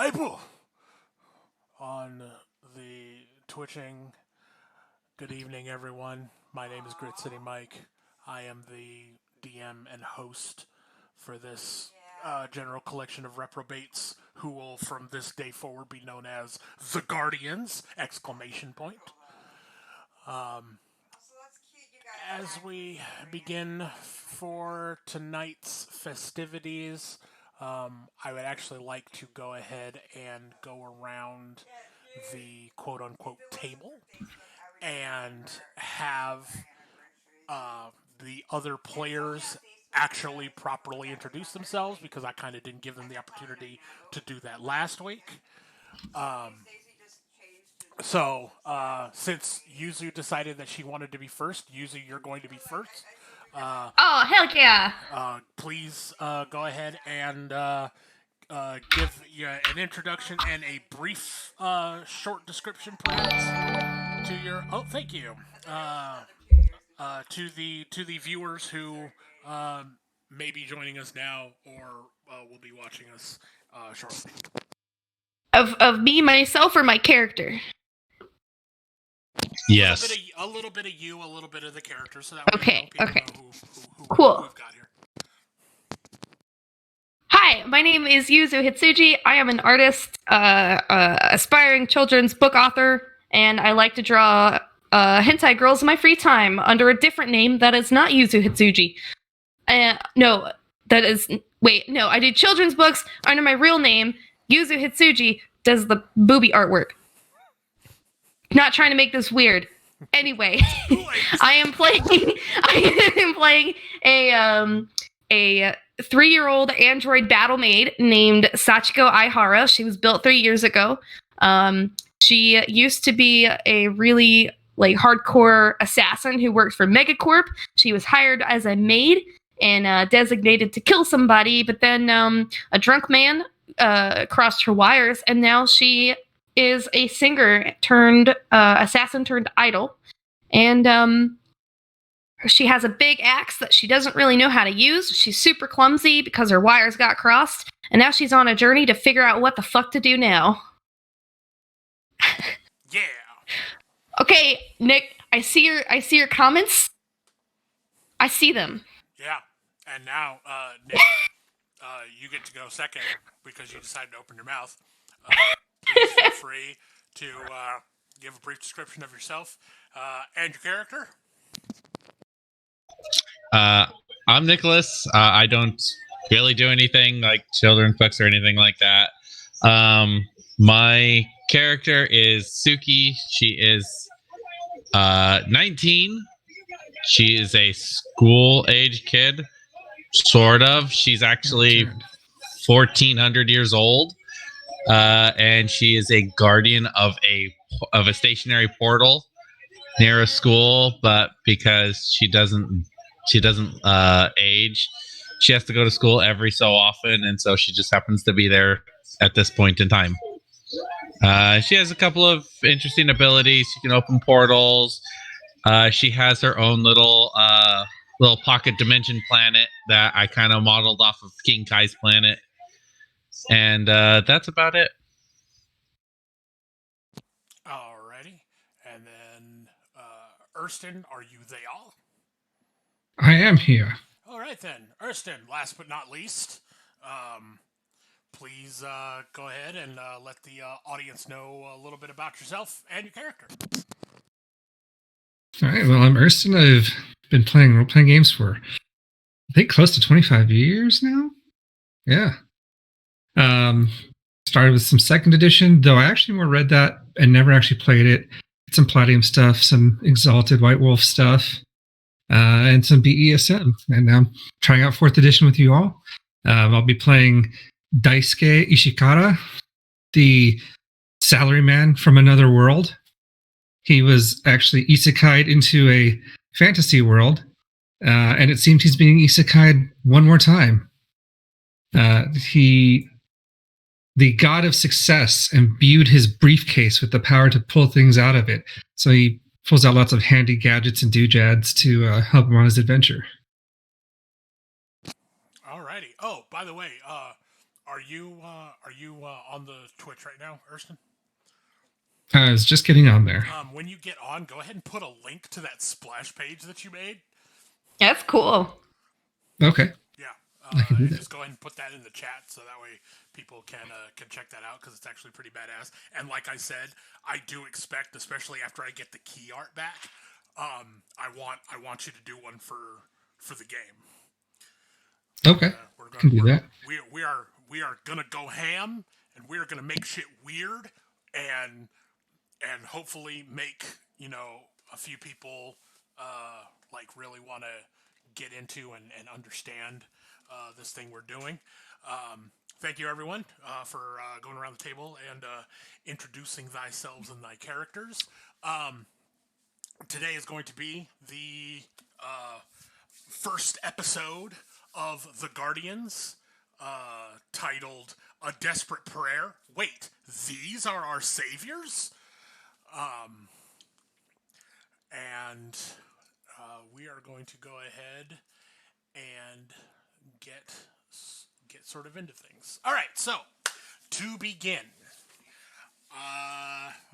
People on the Twitching. Good evening, everyone. My name is Grit City Mike. I am the DM and host for this general collection of reprobates who will from this day forward be known as the Guardians! Exclamation point. As we begin for tonight's festivities, I would actually like to go ahead and go around the quote unquote table and have the other players actually properly introduce themselves because I kind of didn't give them the opportunity to do that last week. So, since Yuzu decided that she wanted to be first, Yuzu, you're going to be first. Oh, hell yeah! Please go ahead and give an introduction and a brief, short description, perhaps, to your. Oh, thank you. To the viewers who may be joining us now or will be watching us shortly. Of me, myself, or my character? Yes. A little bit of you, a little bit of the character, so that okay, people okay. know who cool. we've got here. Hi, my name is Yuzu Hitsuji. I am an artist, aspiring children's book author, and I like to draw hentai girls in my free time under a different name that is not Yuzu Hitsuji. I do children's books under my real name. Yuzu Hitsuji does the booby artwork. Not trying to make this weird. Anyway, I am playing a 3-year-old android battle maid named Sachiko Aihara. She was built 3 years ago. She used to be a really hardcore assassin who worked for Megacorp. She was hired as a maid and designated to kill somebody, but then a drunk man crossed her wires, and now she is a singer turned assassin turned idol. And she has a big axe that she doesn't really know how to use. She's super clumsy because her wires got crossed, and now she's on a journey to figure out what the fuck to do now. Yeah. Okay, Nick, I see your comments. I see them. Yeah. And now, Nick, you get to go second because you decided to open your mouth. Please feel free to give a brief description of yourself and your character. I'm Nicholas. I don't really do anything like children's books or anything like that. My character is Suki. She is 19. She is a school-age kid, sort of. She's actually 1,400 years old, and she is a guardian of a stationary portal near a school. But because she doesn't age, she has to go to school every so often, and so she just happens to be there at this point in time. She has a couple of interesting abilities. She can open portals. She has her own little pocket dimension planet that I kind of modeled off of King Kai's planet. And that's about it. Alrighty. And then, Erston, are you there? I am here. Alright then. Erston, last but not least, please go ahead and let the audience know a little bit about yourself and your character. All right, well, I'm Erston. I've been playing role-playing games for, I think, close to 25 years now. Yeah. Started with some second edition, though I actually more read that and never actually played it. Some Palladium stuff, some Exalted White Wolf stuff, and some BESM. And now I'm trying out 4th edition with you all. I'll be playing Daisuke Ishikara, the salaryman from another world. He was actually isekai'd into a fantasy world, and it seems he's being isekai'd one more time. The god of success imbued his briefcase with the power to pull things out of it. So he pulls out lots of handy gadgets and doodads to help him on his adventure. Alrighty. Oh, by the way, are you on the Twitch right now, Erston? I was just getting on there. When you get on, go ahead and put a link to that splash page that you made. That's cool. Okay. Yeah, I can do that. just go ahead and put that in the chat so that way people can check that out because it's actually pretty badass. And like I said, I do expect, especially after I get the key art back, I want you to do one for the game. Okay. We're Can do gonna that. we are gonna go ham, and we are gonna make shit weird, and hopefully make a few people like really want to get into and understand this thing we're doing. Thank you everyone for going around the table and introducing thyselves and thy characters. Today is going to be the first episode of The Guardians, titled A Desperate Prayer. Wait, these are our saviors? And we are going to go ahead and get sort of into things. All right, so to begin,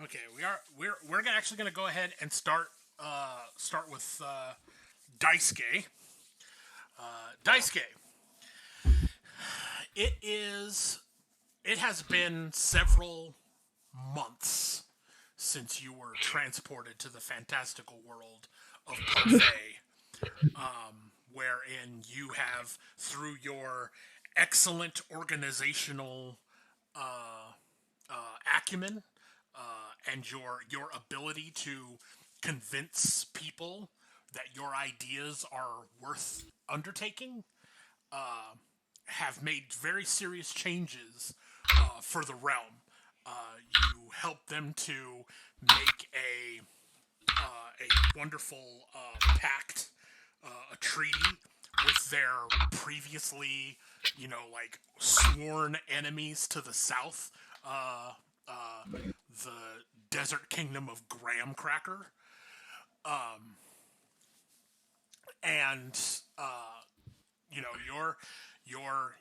okay, we're actually going to go ahead and start with Daisuke. Daisuke. It has been several months since you were transported to the fantastical world of Parfait, wherein you have, through your excellent organizational acumen and your ability to convince people that your ideas are worth undertaking, have made very serious changes for the realm. You helped them to make a wonderful pact, a treaty with their previously, like sworn enemies to the south, the desert kingdom of Graham Cracker, and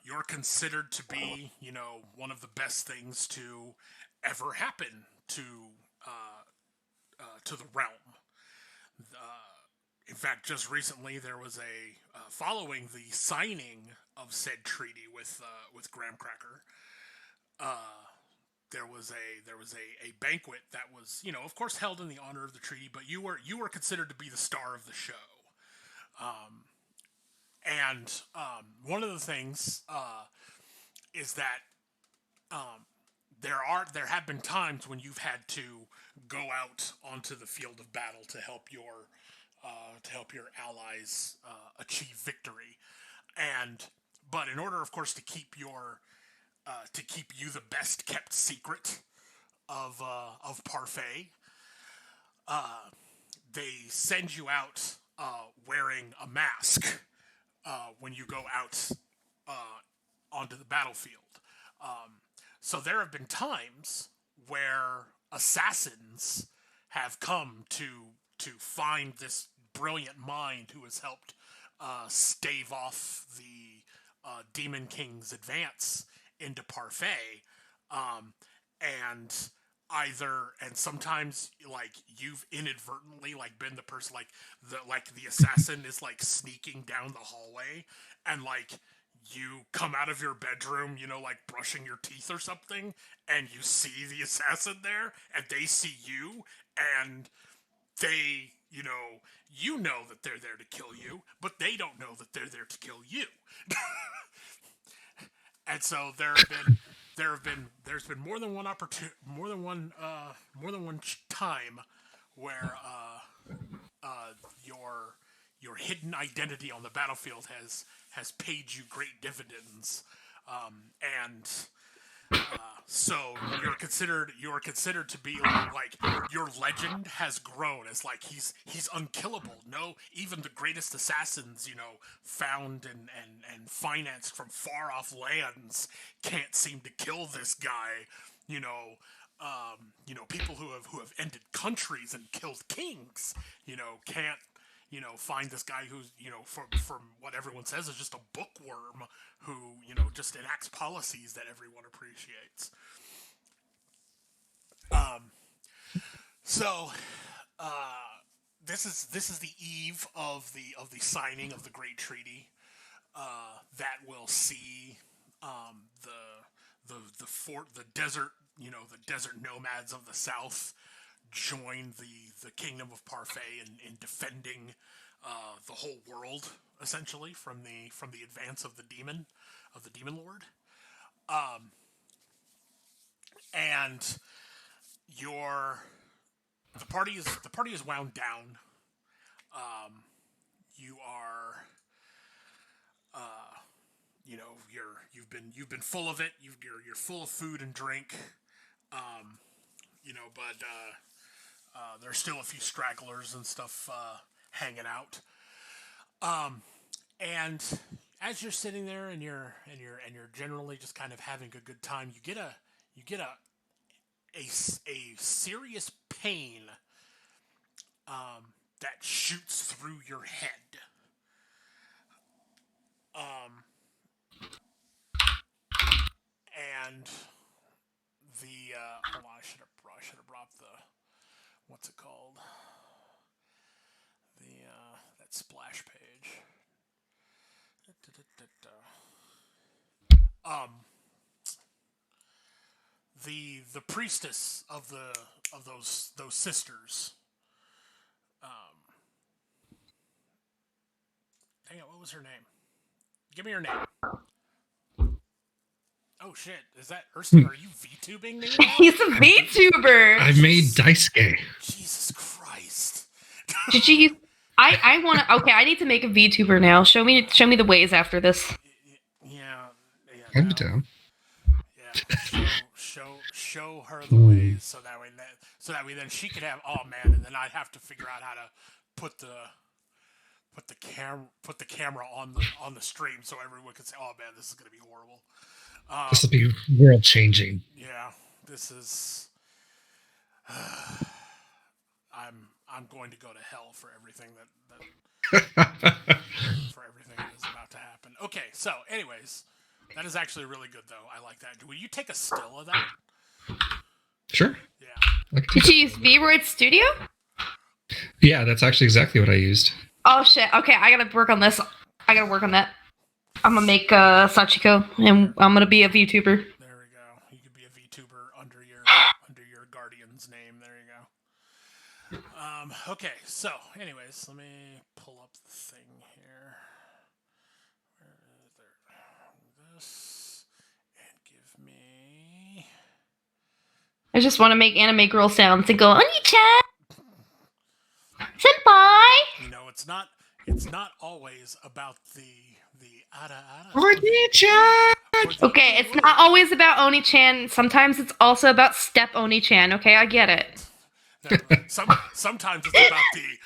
you're considered to be one of the best things to ever happen to the realm. In fact, just recently there was a following the signing of said treaty with Graham Cracker. There was a banquet that was of course held in the honor of the treaty, but you were considered to be the star of the show. And one of the things is that there have been times when you've had to go out onto the field of battle to help your allies achieve victory, but in order, of course, to keep you the best kept secret of Parfait, they send you out wearing a mask when you go out onto the battlefield. So there have been times where assassins have come to find this brilliant mind who has helped stave off the Demon King's advance into Parfait, and sometimes like you've inadvertently like been the person like the assassin is like sneaking down the hallway, and like you come out of your bedroom, like brushing your teeth or something, and you see the assassin there, and they see you, and they, know that they're there to kill you, but they don't know that they're there to kill you. And so there's been more than one opportunity, more than one time where your hidden identity on the battlefield has paid you great dividends, and so you're considered to be like your legend has grown as like he's unkillable. No, even the greatest assassins, found and financed from far off lands can't seem to kill this guy. People who have ended countries and killed kings, can't find this guy who's, from what everyone says is just a bookworm who, just enacts policies that everyone appreciates. So, this is the eve of the signing of the Great Treaty, that will see, the desert, the desert nomads of the South join the Kingdom of Parfait in defending the whole world, essentially, from the advance of the demon lord. And the party is wound down. You are, you've been full of it. You're full of food and drink. But there's still a few stragglers and stuff hanging out. And as you're sitting there and you're generally just kind of having a good time, you get a serious pain that shoots through your head. And the hold on, I should have brought the, what's it called? The that splash page. The priestess of those sisters. Dang it, what was her name? Give me her name. Oh shit, is that Ursula? Are you VTubing me now? He's a VTuber. I've made Daisuke. Jesus Christ. Did you? I want to. Okay, I need to make a VTuber now. Show me the ways after this. Yeah. I'm down. Yeah. Show her the ways so that way then she could have. Oh man, and then I'd have to figure out how to put the camera on the stream so everyone could say, "Oh man, this is gonna be horrible." This will be world changing. Yeah, this is. I'm going to go to hell for everything for everything that is about to happen. Okay, so anyways, that is actually really good though. I like that. Will you take a still of that? Sure. Yeah. Did you use V-Roid Studio? Yeah, that's actually exactly what I used. Oh shit. Okay, I gotta work on this. I gotta work on that. I'm gonna make Sachiko, and I'm gonna be a VTuber. There we go. You could be a VTuber under your guardian's name. There you go. Okay, so anyways, let me pull up the thing here. Where is there? This, and give me. I just want to make anime girl sounds and go, Oni-chan! Senpai! It's not always about the ara. Oni-chan! Okay, it's not always about Oni-chan. Sometimes it's also about Step Oni-chan. Okay, I get it. No, sometimes it's about the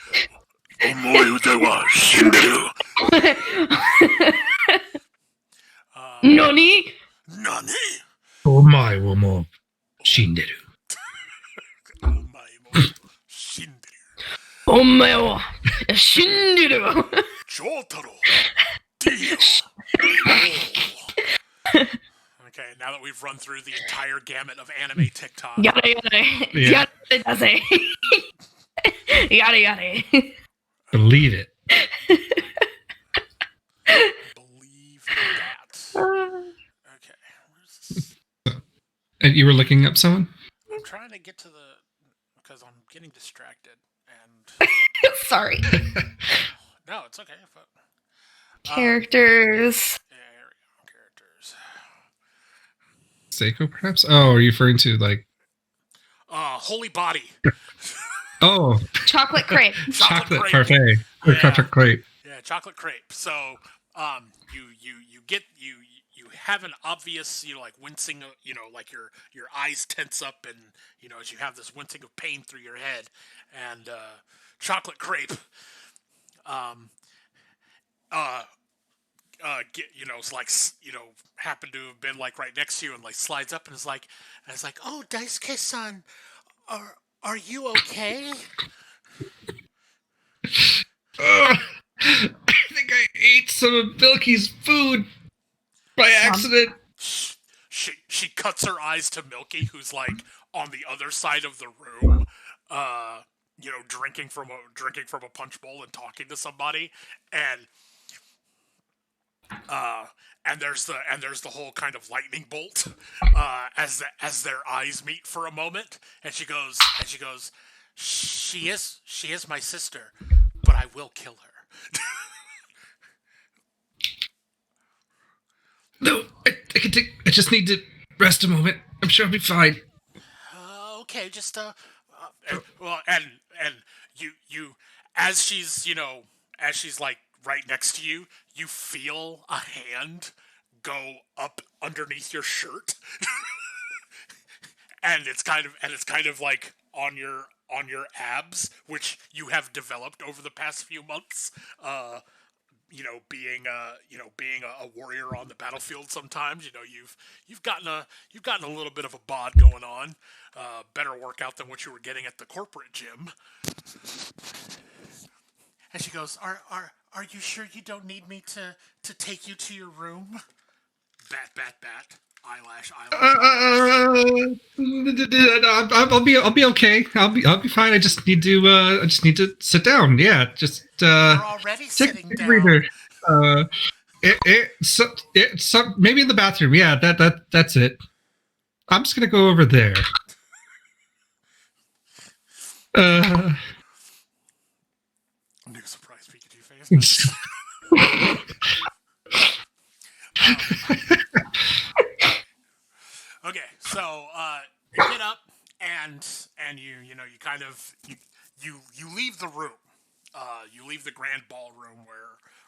Omoe wa shinderu. Nani? Nani? Omae wo mo shinderu. Omae mo shinderu. Omae wa shinderu. Jotaro. Deal. Okay, now that we've run through the entire gamut of anime TikTok. Yada yada. Yeah. Yada does Yada yada. Believe it. Believe that. Okay. Where's this? And you were looking up someone? I'm trying to get to because I'm getting distracted and. Sorry. No, it's okay. Characters. Yeah, here we go. Characters. Seiko, perhaps? Oh, are you referring to like? Holy Body. Oh, Chocolate crepe. chocolate crepe. parfait or chocolate crepe. Yeah, chocolate crepe. So, you have an obvious, like wincing, like your eyes tense up, and as you have this wincing of pain through your head, and chocolate crepe. It's like, happened to have been like right next to you and like slides up and is like, oh, Daisuke-san, are you okay? I think I ate some of Milky's food by accident. She cuts her eyes to Milky, who's like on the other side of the room, drinking from a punch bowl and talking to somebody, and uh, there's the whole kind of lightning bolt as their eyes meet for a moment, and she goes, she is my sister, but I will kill her. No, I can take. I just need to rest a moment. I'm sure I'll be fine. Okay, just and you as she's like right next to you, you feel a hand go up underneath your shirt, and it's kind of like on your abs, which you have developed over the past few months. Being a warrior on the battlefield, sometimes you've gotten a little bit of a bod going on, better workout than what you were getting at the corporate gym. And she goes, "Are you sure you don't need me to take you to your room?" Bat, bat, bat. Eyelash, eyelash. I'll be okay. I'll be fine. I just need to sit down. Yeah, just You're already sitting down. Breather. Maybe in the bathroom. Yeah, that's it. I'm just gonna go over there. New surprise Pikachu face. Okay, so you get up and you kind of you leave the room. You leave the grand ballroom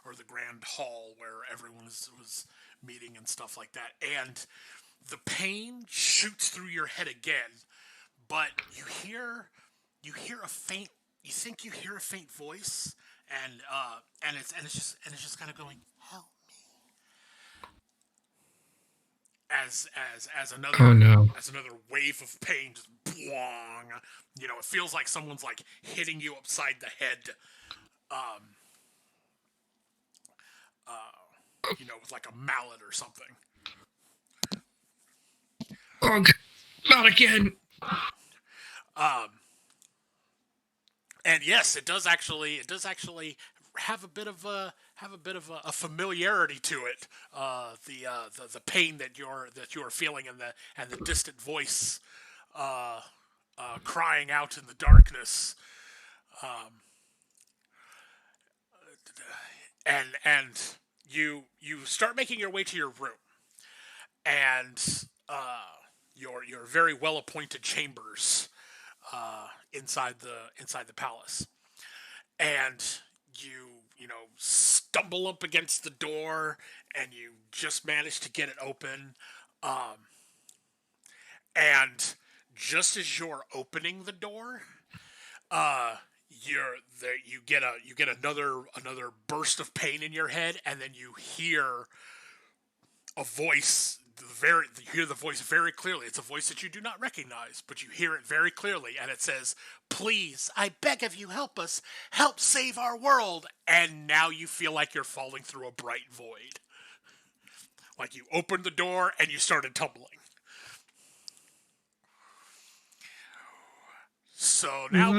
or the grand hall where everyone was meeting and stuff like that, and the pain shoots through your head again, but you hear a faint. You think you hear a faint voice, and it's just kind of going, "Help." As another as another wave of pain just blong, it feels like someone's like hitting you upside the head, with like a mallet or something. Oh, not again. And yes, it does actually have a bit of a familiarity to it. The pain that you're feeling, and the distant voice crying out in the darkness. And you start making your way to your room, and your very well appointed chambers inside the palace, and you stumble up against the door, and you just manage to get it open, and just as you're opening the door, you get another burst of pain in your head, and then you hear a voice. You hear the voice very clearly. It's a voice that you do not recognize, but you hear it very clearly, and it says, "Please, I beg of you, help us. Help save our world." And now you feel like you're falling through a bright void. Like you opened the door and you started tumbling. So now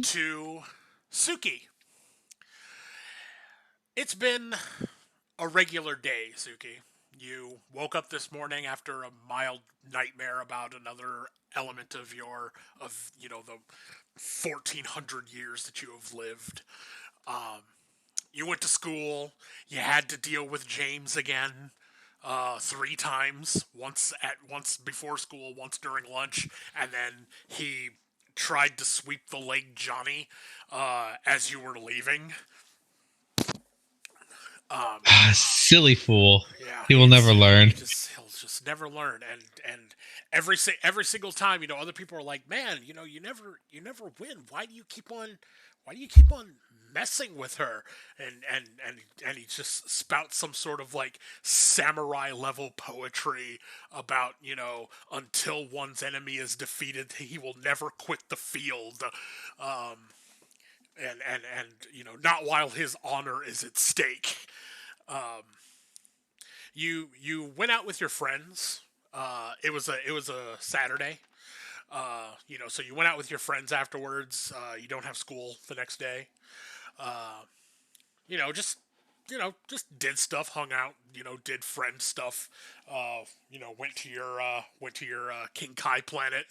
to Suki. It's been a regular day, Suki. You woke up this morning after a mild nightmare about another element of the 1400 years that you have lived. You went to school. You had to deal with James again, 3 times. Once before school, once during lunch, and then he tried to sweep the leg Johnny as you were leaving. Silly fool. Yeah, he will never learn. He'll just never learn. And every single time, other people are like, "Man, you never win. Why do you keep on messing with her, and he just spouts some sort of like samurai level poetry about, until one's enemy is defeated, he will never quit the field. Um, and not while his honor is at stake. Um, you went out with your friends. It was a Saturday. So you went out with your friends afterwards. You don't have school the next day. Uh, just just did stuff, hung out. Did friend stuff. Went to your King Kai planet.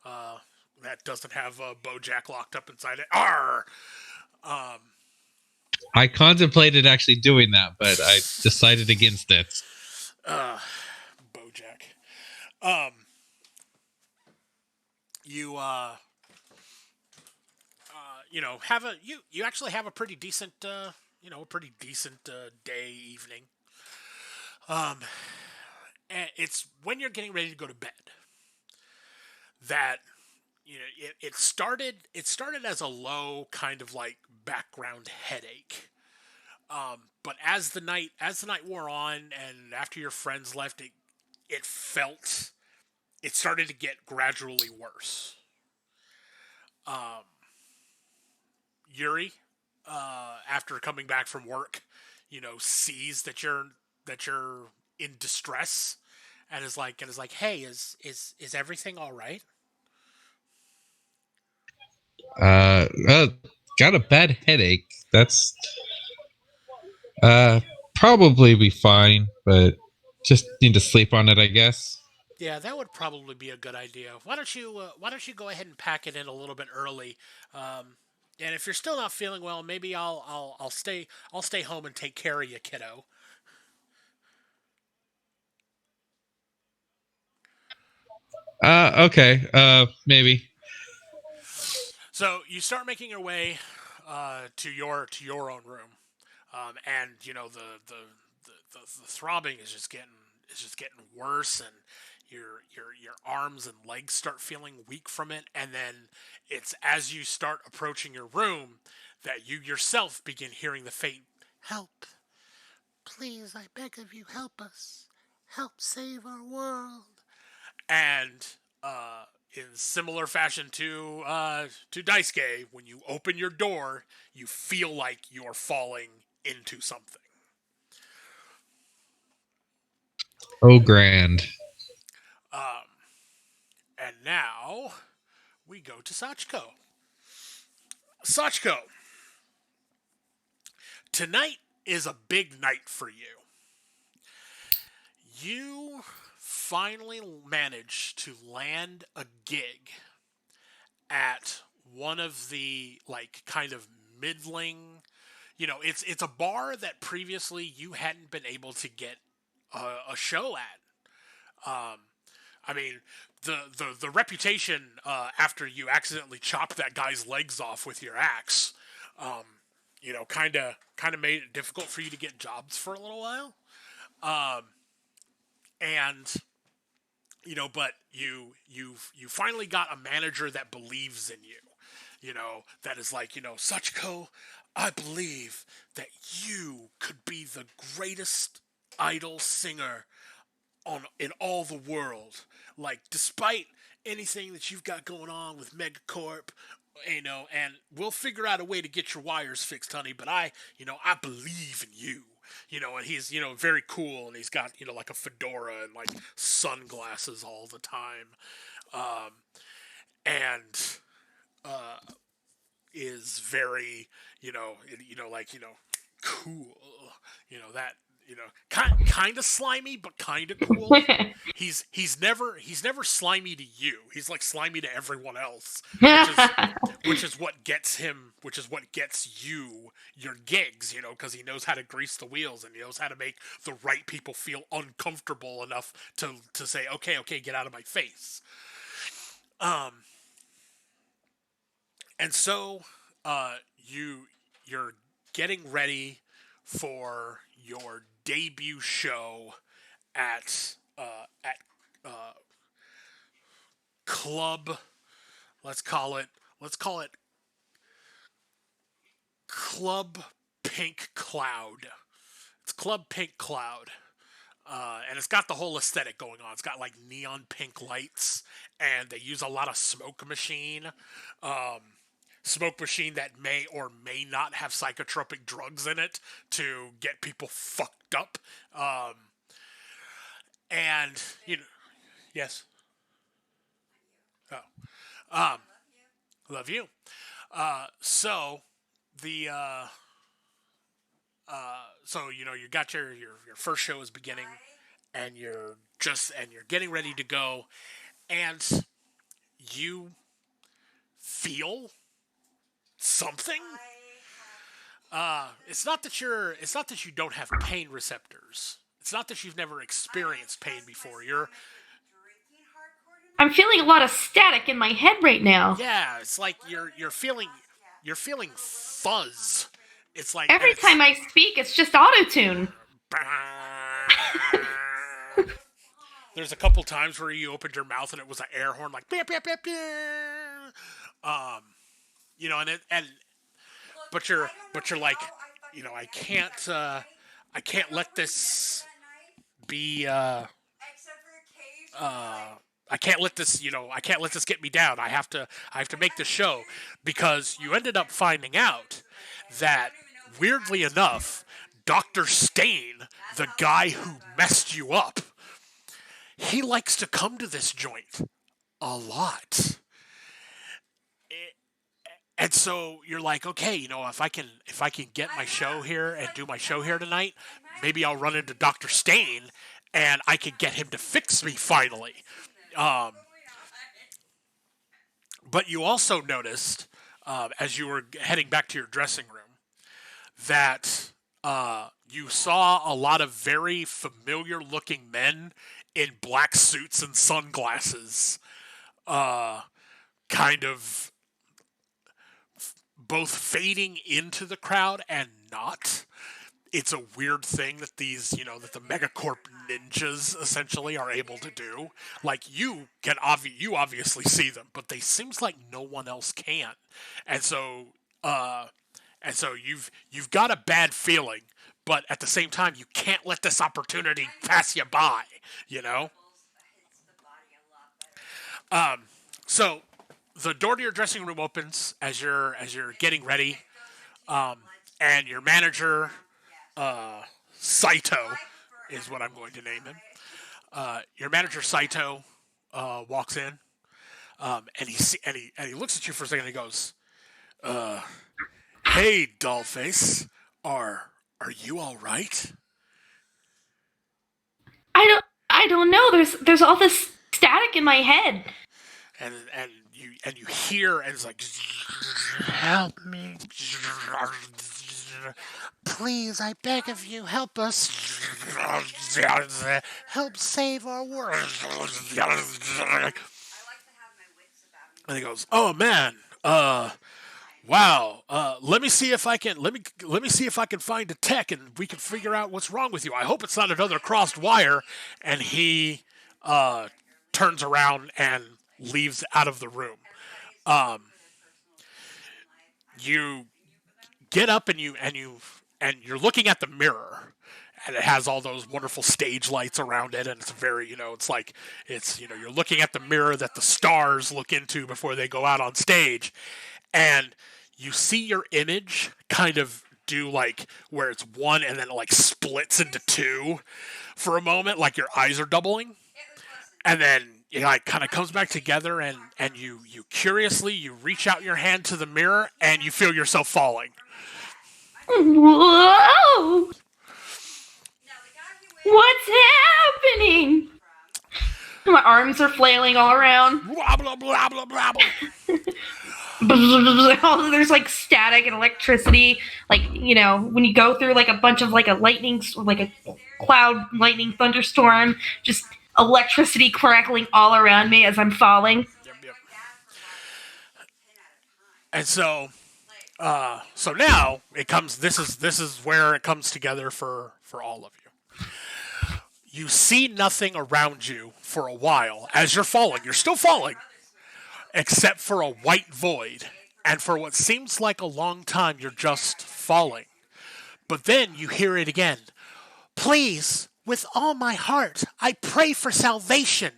Uh, that doesn't have BoJack locked up inside it. Arr! Um, I contemplated actually doing that, but I decided against it. BoJack. Um, you have you actually have a pretty decent day, evening. Um, and it's when you're getting ready to go to bed that it started as a low kind of like background headache. But as the night wore on, and after your friends left, it started to get gradually worse. Um, Yuri, after coming back from work, sees that you're in distress, and is like, hey, is everything all right? Uh, uh, got a bad headache. That's uh probably be fine, but just need to sleep on it, I guess. Yeah, that would probably be a good idea. Why don't you go ahead and pack it in a little bit early? Um, and if you're still not feeling well, maybe I'll stay home and take care of you, kiddo. Okay. Maybe. So you start making your way to your own room, and the throbbing is just getting worse, and your arms and legs start feeling weak from it, and then it's as you start approaching your room that you yourself begin hearing the faint help. Please, I beg of you, help us. Help save our world. And in similar fashion to Daisuke, when you open your door, you feel like you're falling into something. Oh, grand. Um, and now we go to Sachiko. Sachiko, tonight is a big night for you. You finally manage to land a gig at one of the like kind of middling. It's a bar that previously you hadn't been able to get a show at. Um, I mean, the reputation after you accidentally chopped that guy's legs off with your axe, um, kind of made it difficult for you to get jobs for a little while. Um, and but you finally got a manager that believes in you. That is like, Sachiko, I believe that you could be the greatest idol singer on in all the world. Like, despite anything that you've got going on with Megacorp, and we'll figure out a way to get your wires fixed, honey. But I believe in you. And he's, very cool, and he's got, like a fedora and like sunglasses all the time, um, and uh, is very, cool. That, kind of slimy, but kind of cool. He's never slimy to you. He's like slimy to everyone else, which is what gets you your gigs, because he knows how to grease the wheels, and he knows how to make the right people feel uncomfortable enough to say, okay, get out of my face. Um, and so, you're getting ready for your debut show at uh, club. Let's call it Club Pink Cloud. It's Club Pink Cloud. And it's got the whole aesthetic going on. It's got like neon pink lights, and they use a lot of smoke machine. Smoke machine that may or may not have psychotropic drugs in it to get people fucked up. And, yes. Oh. Love you. So, the, you got your first show is beginning, and you're getting ready to go, and you feel something. It's not that you don't have pain receptors. It's not that you've never experienced pain before. I'm feeling a lot of static in my head right now. Yeah, it's like you're feeling fuzz. It's like every time I speak, it's just auto-tune. There's a couple times where you opened your mouth and it was an air horn, like beep, beep, beep, beep. But you're like, I can't let this be. I can't let this get me down. I have to make the show, because you ended up finding out that, weirdly enough, Dr. Stain, the guy who messed you up, he likes to come to this joint a lot. And so you're like, okay, if I can get my show here and do my show here tonight, maybe I'll run into Dr. Stain and I can get him to fix me finally. But you also noticed, as you were heading back to your dressing room, that you saw a lot of very familiar-looking men in black suits and sunglasses, kind of both fading into the crowd and not. It's a weird thing that these, that the megacorp ninjas essentially are able to do. Like, you obviously see them, but they seems like no one else can. And so you've got a bad feeling, but at the same time, you can't let this opportunity pass you by, So the door to your dressing room opens as you're getting ready, and your manager, Saito, is what I'm going to name him. Your manager Saito walks in, and he looks at you for a second and he goes, "Hey, Dollface, are you all right?" I don't know. There's all this static in my head. And you hear, and it's like, "Help me. Please, I beg of you, help us. Help save our world." And he goes, "Oh man, wow. Let me see if I can find a tech and we can figure out what's wrong with you. I hope it's not another crossed wire." And he turns around and leaves out of the room. You get up and you're looking at the mirror, and it has all those wonderful stage lights around it, and it's very, you're looking at the mirror that the stars look into before they go out on stage, and you see your image kind of do like where it's one and then it like splits into two for a moment, like your eyes are doubling, and then it like kind of comes back together, and you curiously reach out your hand to the mirror and you feel yourself falling. Whoa! What's happening? My arms are flailing all around. Blah, blah, blah, blah, blah, blah. There's like static and electricity, like, when you go through like a bunch of like a lightning, like a cloud lightning thunderstorm, just electricity crackling all around me as I'm falling. Yep. And so now it comes. This is where it comes together for all of you. You see nothing around you for a while as you're falling. You're still falling, except for a white void. And for what seems like a long time, you're just falling. But then you hear it again. Please, with all my heart, I pray for salvation.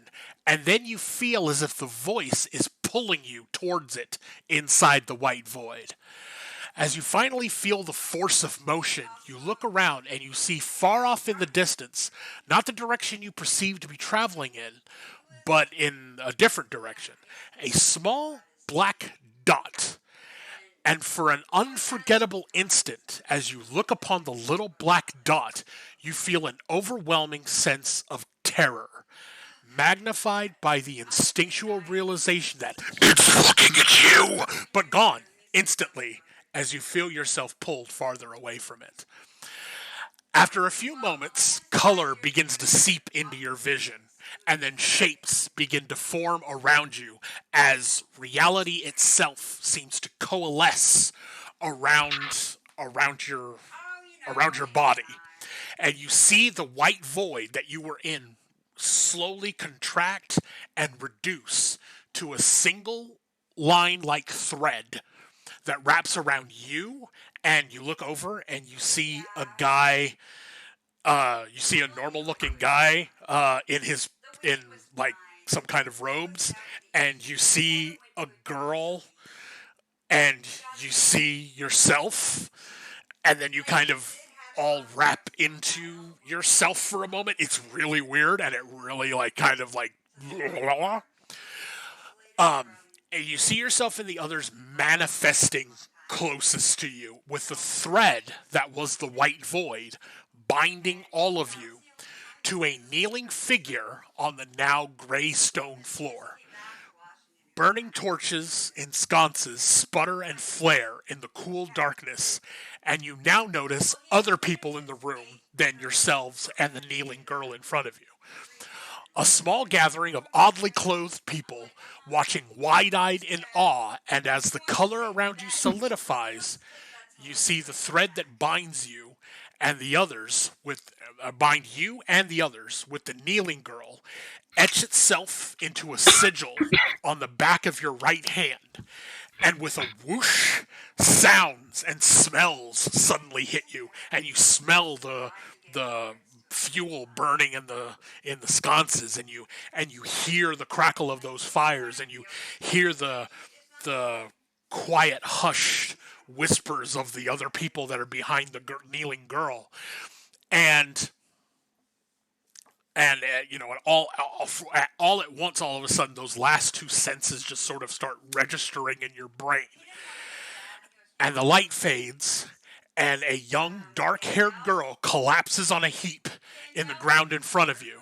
And then you feel as if the voice is pulling you towards it inside the white void. As you finally feel the force of motion, you look around and you see far off in the distance, not the direction you perceive to be traveling in, but in a different direction, a small black dot. And for an unforgettable instant, as you look upon the little black dot, you feel an overwhelming sense of terror, magnified by the instinctual realization that it's looking at you, but gone instantly as you feel yourself pulled farther away from it. After a few moments, color begins to seep into your vision, and then shapes begin to form around you as reality itself seems to coalesce around your body. And you see the white void that you were in slowly contract and reduce to a single line like thread that wraps around you, and you look over and you see a guy, you see a normal looking guy in like some kind of robes, and you see a girl, and you see yourself, and then you kind of all wrap into yourself for a moment. It's really weird, and it really like kind of like and you see yourself and the others manifesting closest to you, with the thread that was the white void binding all of you to a kneeling figure on the now gray stone floor. Burning torches in sconces sputter and flare in the cool darkness, and you now notice other people in the room than yourselves and the kneeling girl in front of you. A small gathering of oddly clothed people watching wide-eyed in awe, and as the color around you solidifies, you see the thread that binds you and the others with bind you and the others with the kneeling girl etch itself into a sigil on the back of your right hand, and with a whoosh, sounds and smells suddenly hit you, and you smell the fuel burning in the sconces, and you hear the crackle of those fires, and you hear the quiet hushed whispers of the other people that are behind the kneeling girl, and all at once, all of a sudden, those last two senses just sort of start registering in your brain, and the light fades, and a young, dark-haired girl collapses on a heap in the ground in front of you,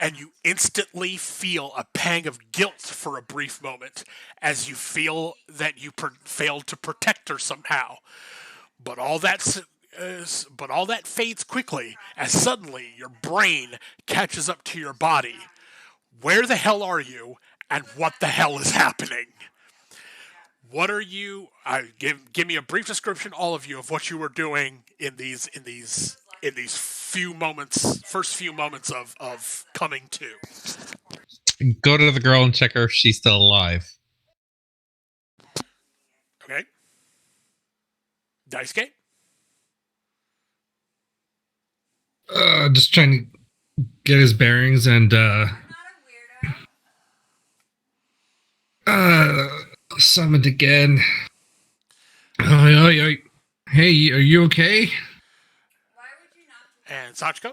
and you instantly feel a pang of guilt for a brief moment, as you feel that you failed to protect her somehow. But all that fades quickly, as suddenly your brain catches up to your body. Where the hell are you, and what the hell is happening? What are you? Give me a brief description, all of you, of what you were doing in these few moments, first few moments of coming to. Go to the girl and check her if she's still alive. Okay. Dice game. Just trying to get his bearings and summoned again. Hey, are you okay? And Sachiko?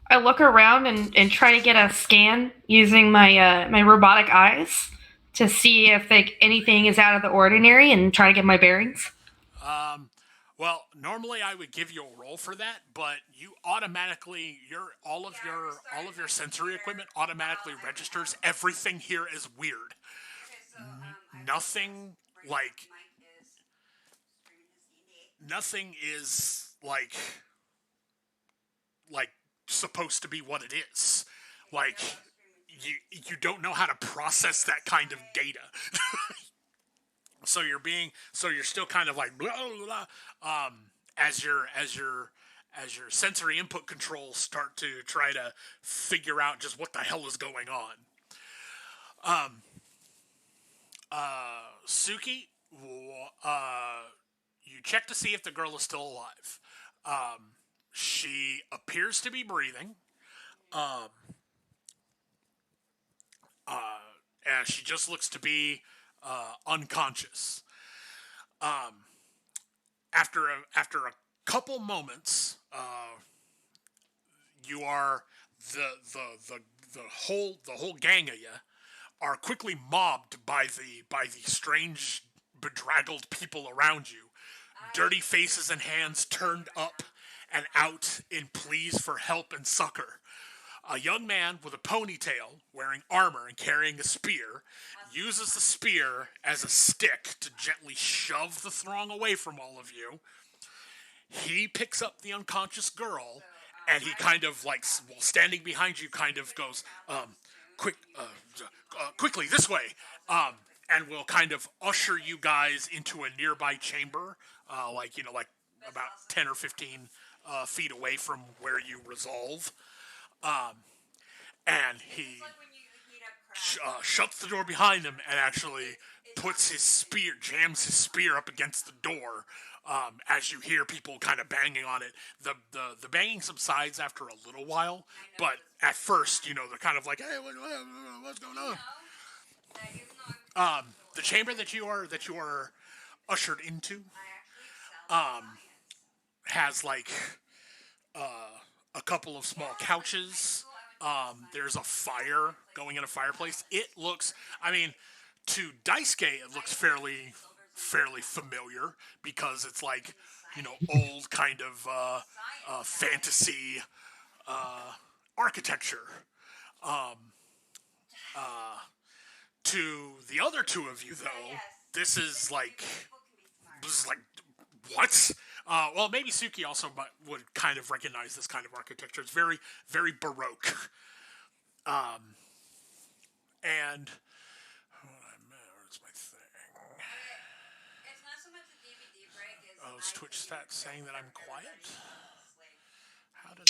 I look around and try to get a scan using my my robotic eyes to see if anything is out of the ordinary and try to get my bearings. Well, normally I would give you a roll for that, but you automatically all of your sensory equipment automatically registers everything here as weird. Nothing is like supposed to be what it is. Like you don't know how to process that kind of data. So you're still kind of like blah, blah, blah, as your sensory input controls start to try to figure out just what the hell is going on. Suki, You check to see if the girl is still alive. She appears to be breathing. Um, and she just looks to be unconscious. After a couple moments, you are the whole gang of you are quickly mobbed by the strange bedraggled people around you. Dirty faces and hands turned up and out in pleas for help and succor. A young man with a ponytail, wearing armor and carrying a spear, uses the spear as a stick to gently shove the throng away from all of you. He picks up the unconscious girl, and he kind of, like, while standing behind you, kind of goes, quickly, this way, and will kind of usher you guys into a nearby chamber, like about 10 or 15 feet away from where you resolve. And he shuts the door behind him and actually jams his spear up against the door. As you hear people kind of banging on it, the banging subsides after a little while, but at first, they're kind of like, "Hey, what's going on?" The chamber that you are ushered into, has like a couple of small couches. There's a fire going in a fireplace. It looks, to Daisuke, it looks fairly familiar because it's like, old kind of fantasy architecture. To the other two of you, though, this is like what? Well, maybe Suki also would kind of recognize this kind of architecture. It's very, very Baroque. And where's my thing? It's not so much a DVD break as Oh, is Twitch stats saying that I'm quiet? How did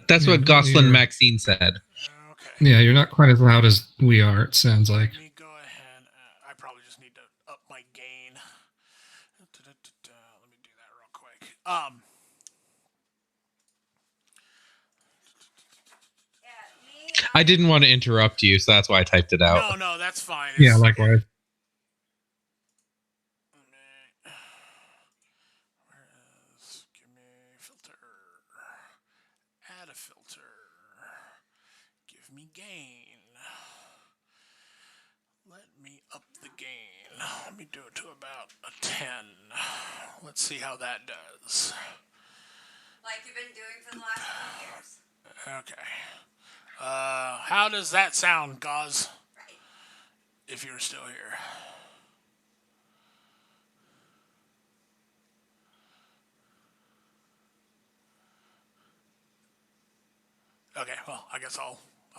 That's what Goslin Maxine said. Okay. Yeah, you're not quite as loud as we are, it sounds like. Let me go ahead. I probably just need to up my gain. Let me do that real quick. I didn't want to interrupt you, so that's why I typed it out. No, that's fine. Yeah, likewise. Give me filter. Add a filter. Give me gain. Let me up the gain. Let me do it to about a 10. Let's see how that does. like you've been doing for the last 20 years. Okay. How does that sound, Gauze? Right. If you're still here. Okay, well, I guess I'll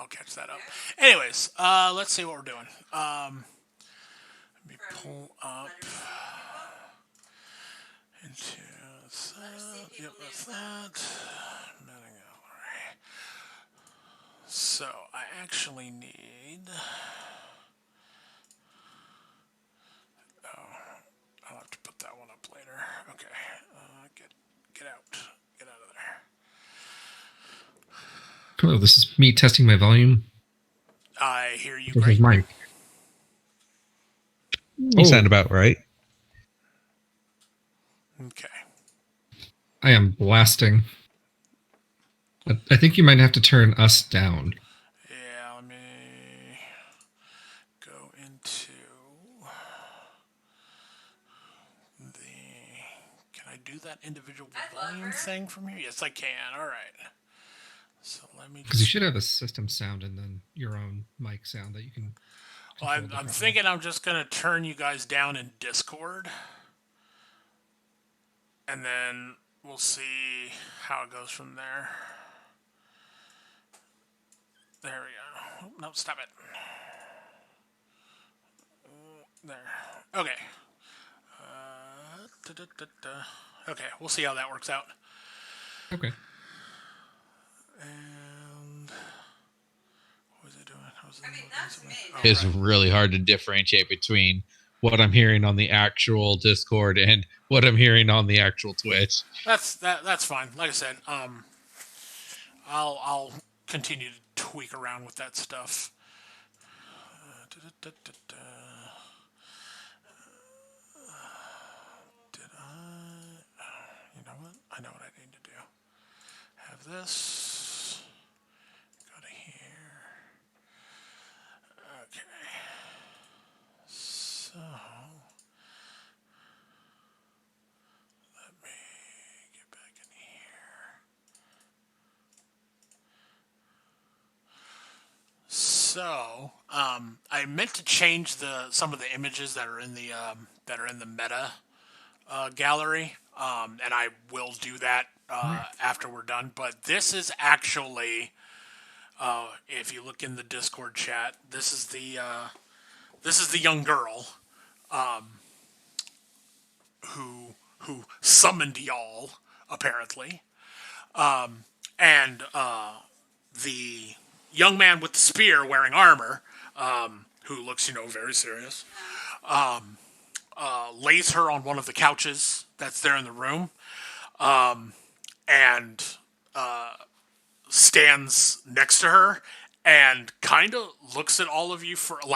catch that up. Anyways, let's see what we're doing. Let me pull up into that. Yep, that's that. So I actually need. Oh, I'll have to put that one up later. Okay, get out of there. Hello, this is me testing my volume. I hear you This great. is Mike. You sound about right. Okay. I am blasting. I think you might have to turn us down. Yeah, let me go into the. Can I do that individual volume thing from here? Yes, I can. All right. So let me. Because you should have a system sound and then your own mic sound that you can. Well, I'm thinking I'm just gonna turn you guys down in Discord, and then we'll see how it goes from there. There we go. Oh, no, stop it. There. Okay. Okay, we'll see how that works out. Okay. And what was I doing? I mean, that's me. It's really hard to differentiate between what I'm hearing on the actual Discord and what I'm hearing on the actual Twitch. That's fine. Like I said, I'll continue to tweak around with that stuff. Did I? You know what? I know what I need to do. Have this. Go to here. Okay. So let me get back in here. So, I meant to change some of the images that are in the meta gallery, and I will do that after we're done. But this is actually, if you look in the Discord chat, this is the young girl who summoned y'all apparently, and the young man with the spear wearing armor, who looks very serious, lays her on one of the couches that's there in the room, and stands next to her and kind of looks at all of you for a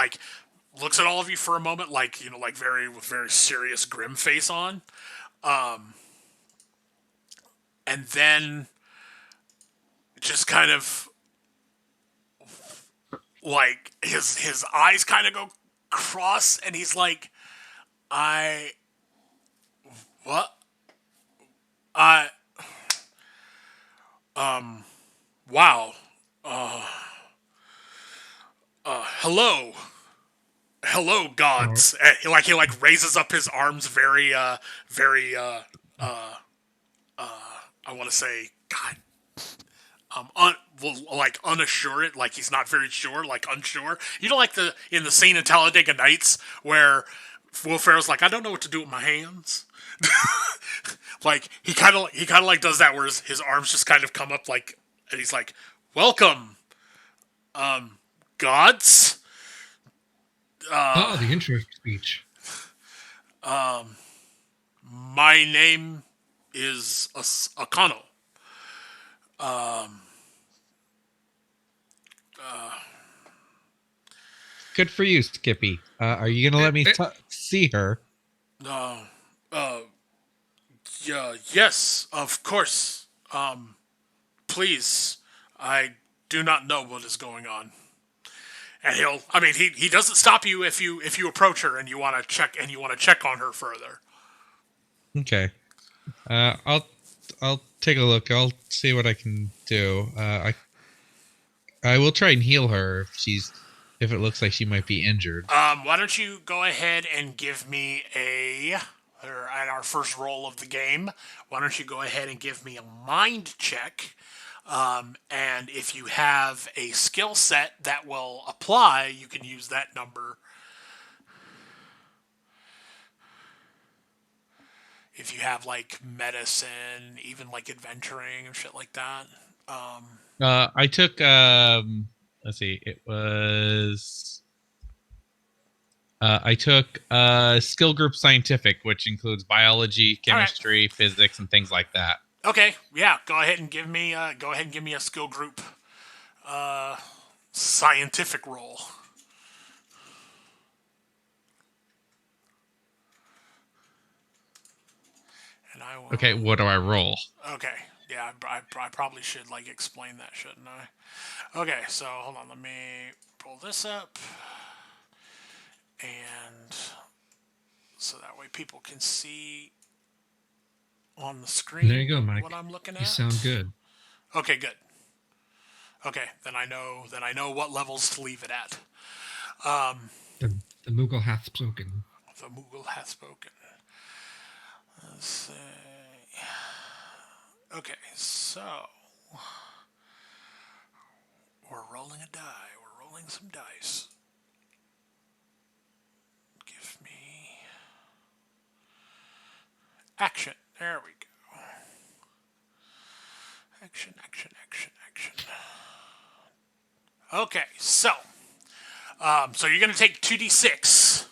moment, like with very serious grim face on, and then just kind of like his eyes kind of go cross, and he's like, what? Wow. Hello. Hello, gods. He raises up his arms very, I want to say, God, unassured, like he's not very sure, like unsure. You know, like in the scene in Talladega Nights where Will Ferrell's like, I don't know what to do with my hands. Like he kind of like does that, where his arms just kind of come up, like, and he's like, "Welcome, gods." The intro speech. My name is Akano. Good for you, Skippy. Are you gonna let me see her? Yeah, yes, of course. Please, I do not know what is going on. And he doesn't stop you if you approach her and you want to check on her further. Okay. I'll take a look. I'll see what I can do. I will try and heal her if it looks like she might be injured. Why don't you go ahead and give me at our first roll of the game, why don't you go ahead and give me a mind check? And if you have a skill set that will apply, you can use that number. If you have like medicine, even like adventuring and shit like that. I took let's see, it was I took skill group scientific, which includes biology, chemistry, physics, and things like that. Okay, yeah, go ahead and give me a skill group scientific roll. And I will. Okay, what do I roll? Okay, yeah, I probably should like explain that, shouldn't I? Okay, so hold on, let me pull this up, and so that way people can see on the screen. There you go, Mike. What I'm looking at. You sound good. Okay, good. Okay, then I know what levels to leave it at. The Moogle hath spoken. The Moogle hath spoken. Let's see. Okay, so we're rolling a die. We're rolling some dice. Give me action. There we go. Action. Okay, so you're gonna take 2d6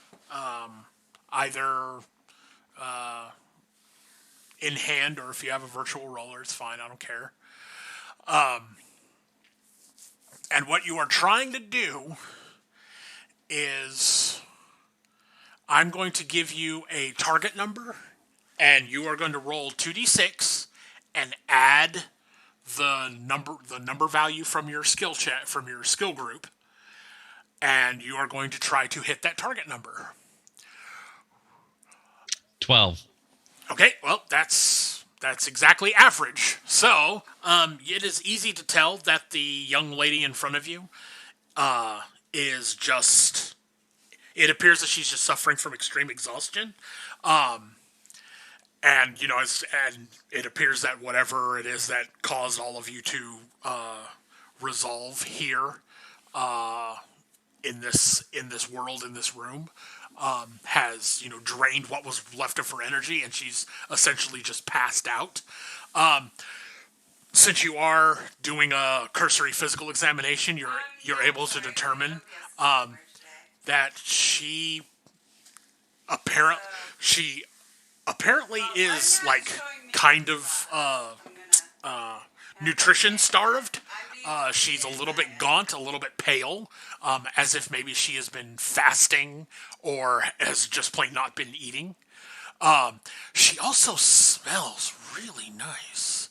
either in hand, or if you have a virtual roller, it's fine. I don't care. And what you are trying to do is, I'm going to give you a target number, and you are going to roll 2d6 and add the number value from your skill chat from your skill group, and you are going to try to hit that target number. 12. Okay, well, that's exactly average. So, it is easy to tell that the young lady in front of you is just... It appears that she's just suffering from extreme exhaustion. And, you know, and it appears that whatever it is that caused all of you to resolve here in this world, in this room, has, you know, drained what was left of her energy, and she's essentially just passed out. Since you are doing a cursory physical examination, you're able to determine that she apparently is like kind of nutrition starved. She's a little bit gaunt, a little bit pale, as if maybe she has been fasting or has just plain not been eating. She also smells really nice.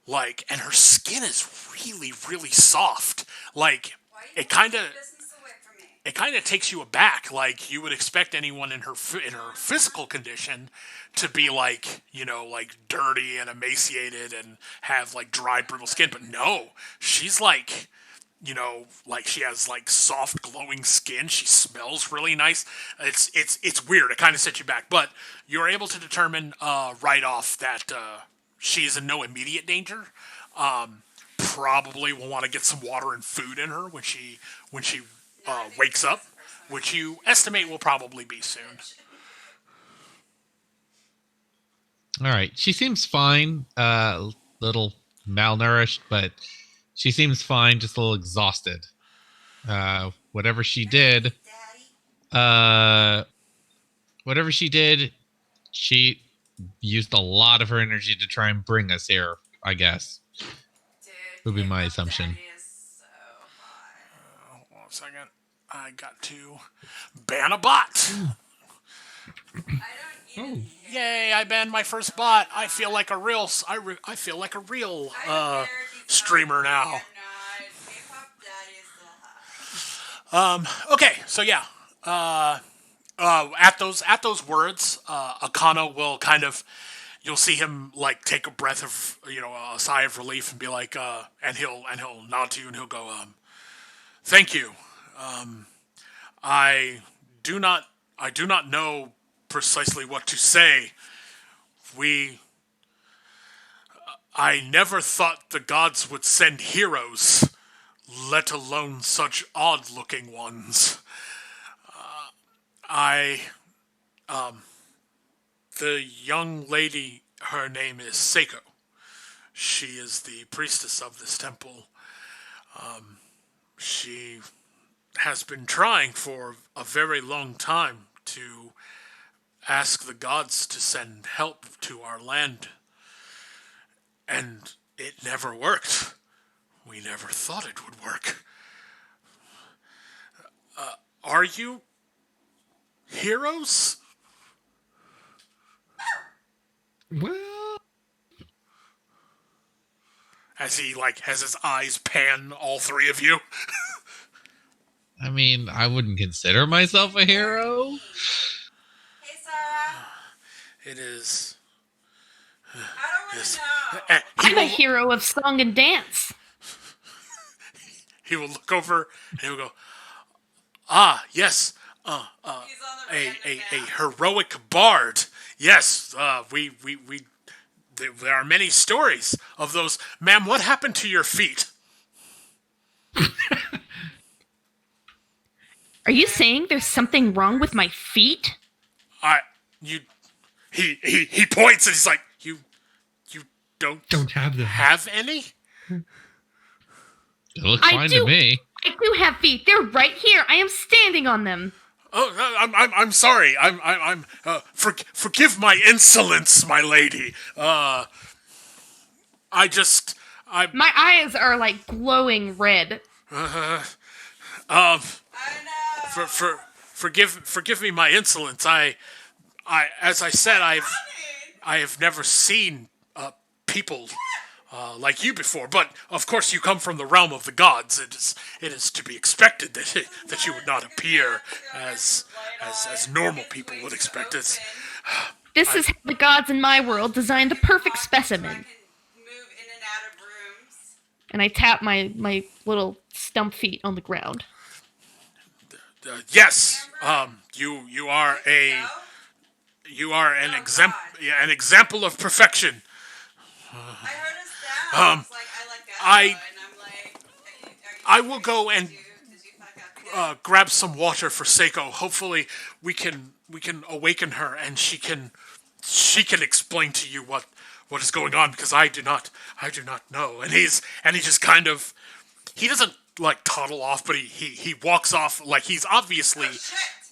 Like, and her skin is really, really soft. Like, it kind of takes you aback. Like, you would expect anyone in her physical condition to be like, you know, like dirty and emaciated and have like dry, brittle skin, but no, she's like, you know, like she has like soft, glowing skin. She smells really nice. It's weird. It kind of sets you back, but you're able to determine right off that she's in no immediate danger. Probably will want to get some water and food in her when she wakes up, which you estimate will probably be soon. All right. She seems fine. Little malnourished, but she seems fine. Just a little exhausted. Whatever she did, she used a lot of her energy to try and bring us here, I guess. Would be my assumption. Hold on a second. I got to ban a bot. Oh, Yay! I banned my first bot. I feel like a real. I feel like a real streamer now. Okay, so yeah. At those words, Akano will kind of. You'll see him like take a breath of, you know, a sigh of relief and be like, and he'll nod to you and he'll go, thank you. I do not know precisely what to say. I never thought the gods would send heroes, let alone such odd-looking ones. The young lady, her name is Seiko. She is the priestess of this temple. She has been trying for a very long time to ask the gods to send help to our land. And it never worked. We never thought it would work. Are you heroes? well, As he has his eyes pan all three of you. I mean, I wouldn't consider myself a hero. Hey, Sarah. It is. I don't want Yes. to know. I'm a hero of song and dance. He will look over and he will go, ah, yes, He's on the a random heroic bard. Yes, there are many stories of those. Ma'am, what happened to your feet? Are you saying there's something wrong with my feet? He points and he's like, you don't have them. have any? It looks fine to me. I do have feet. They're right here. I am standing on them. Oh, I'm sorry. Forgive my insolence, my lady. I just, My eyes are like glowing red. I know. forgive me my insolence. As I said, I have never seen people like you before. But of course, you come from the realm of the gods. It is to be expected that you would not appear as normal people would expect it. This is how the gods in my world designed the perfect specimen. I can move in and out of rooms. And I tap my little stump feet on the ground. Yes, you are an example of perfection. I heard his dad. Was like, I let go. I- And I'm like, I will go and did you fuck up? grab some water for Seiko. Hopefully, we can awaken her, and she can explain to you what is going on, because I do not know. And he just kind of, he doesn't like toddle off, but he walks off like he's obviously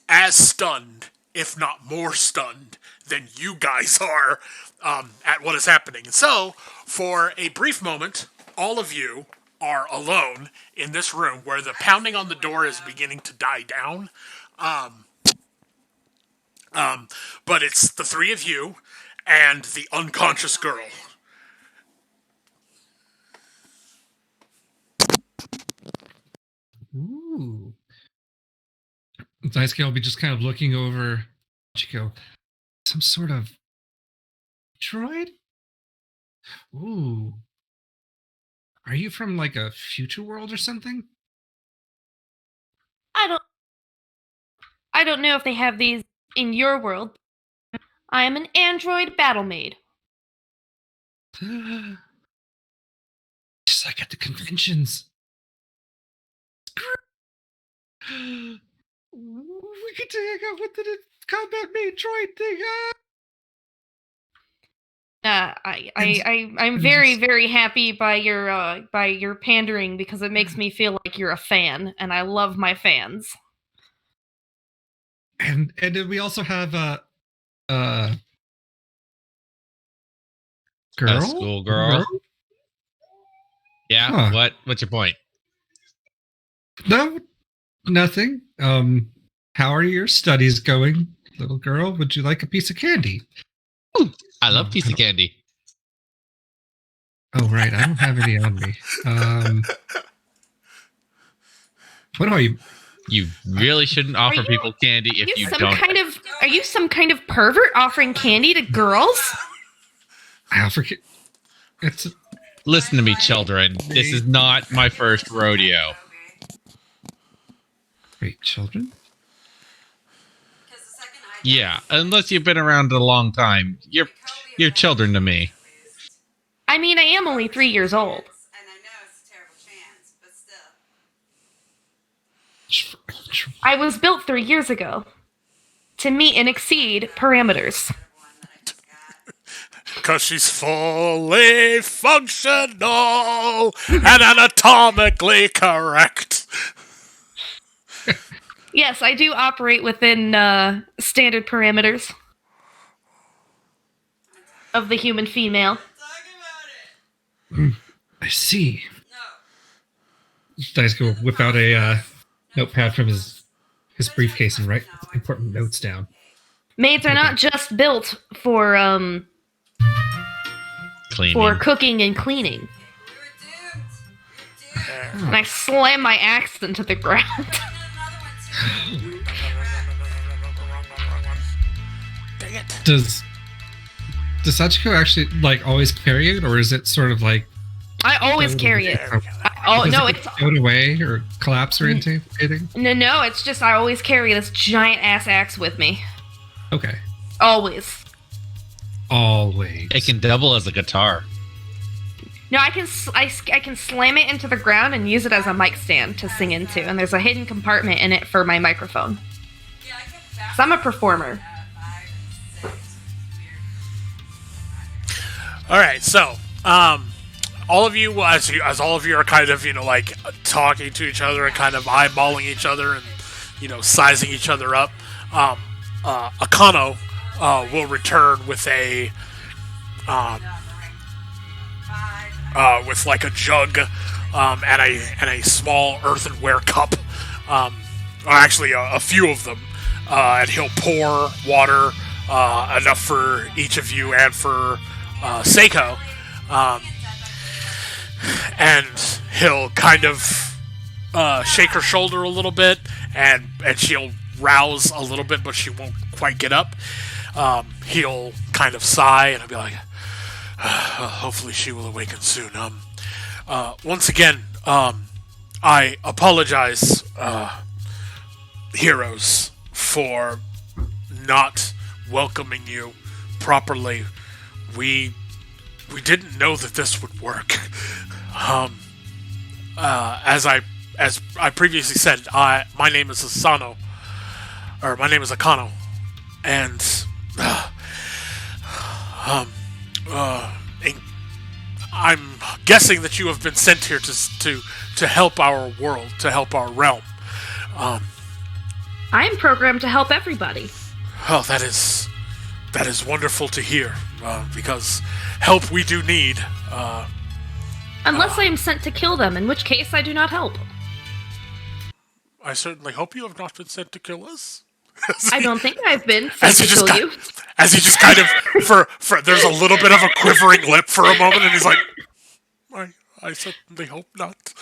as stunned, if not more stunned, than you guys are at what is happening. And so, for a brief moment, all of you are alone in this room where the pounding on the door is beginning to die down. But it's the three of you and the unconscious girl. Ooh. Daisuke will be just kind of looking over Chico. Some sort of droid? Ooh. Are you from like a future world or something? I don't know if they have these in your world. I am an android battle maid. Just like at the conventions. We get to hang out with the combat maid droid thing. I'm very, very happy by your pandering, because it makes me feel like you're a fan, and I love my fans. And then we also have a girl, A schoolgirl. Yeah. Huh. What's your point? No, nothing. How are your studies going, little girl? Would you like a piece of candy? I love piece of candy. Oh, right. I don't have any on me. What about you? You really shouldn't offer people candy if you don't. Are you some kind of pervert offering candy to girls? I forget. It's Listen to me, children. This is not my first rodeo. wait, children. Yeah, unless you've been around a long time, you're children to me. I mean, I am only 3 years old. And I know it's a terrible chance, but still. I was built 3 years ago to meet and exceed parameters. Because she's fully functional and anatomically correct. Yes, I do operate within standard parameters of the human female. Talk about it. I see. No. Dice will whip out a notepad from his briefcase and write important notes down. Maids are not just built for Cleaning. cooking and cleaning. We were doomed. You're doomed. And I slam my axe into the ground. Another one too. Dang it. Does Sachiko actually like always carry it, or is it sort of like? I always carry it. Oh Does no, it it's float away or collapse or anything? no. It's just I always carry this giant ass axe with me. Okay. Always. Always. It can double as a guitar. No, I can slam it into the ground and use it as a mic stand to sing into, and there's a hidden compartment in it for my microphone. Yeah, I kept back. So I'm a performer. 5 and 6. Weird. All right, so all of you, as all of you are kind of like talking to each other and kind of eyeballing each other and sizing each other up. Akano will return with with like a jug and a small earthenware cup, or actually a few of them, and he'll pour water enough for each of you and for Seiko, and he'll kind of shake her shoulder a little bit, and she'll rouse a little bit, but she won't quite get up. He'll kind of sigh, and he'll be like, hopefully she will awaken soon. Once again, I apologize, heroes, for not welcoming you properly. We didn't know that this would work. As I previously said, my name is my name is Akano, and I'm guessing that you have been sent here to help our world, to help our realm. I am programmed to help everybody. Oh, that is wonderful to hear, because help we do need. Unless I am sent to kill them, in which case I do not help. I certainly hope you have not been sent to kill us. I don't think I've been sent to kill you. As he just kind of, for there's a little bit of a quivering lip for a moment, and he's like, I certainly hope not.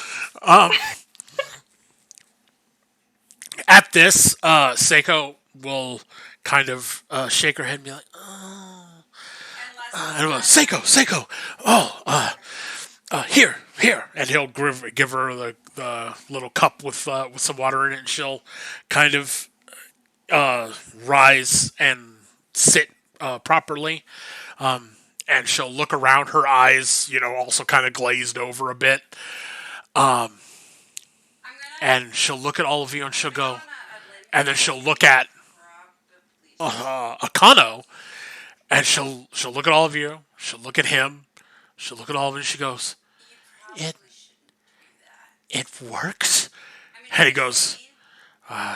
At this, Seiko will kind of shake her head and be like, oh. And I'm like, Seiko, here. And he'll give her the little cup with some water in it, and she'll kind of rise and sit properly. And she'll look around, her eyes, also kind of glazed over a bit. And she'll look at all of you and she'll go, and then she'll look at Akano, and she'll look at all of you, she'll look at him, she'll look at all of you, and she goes, It worked? And he goes,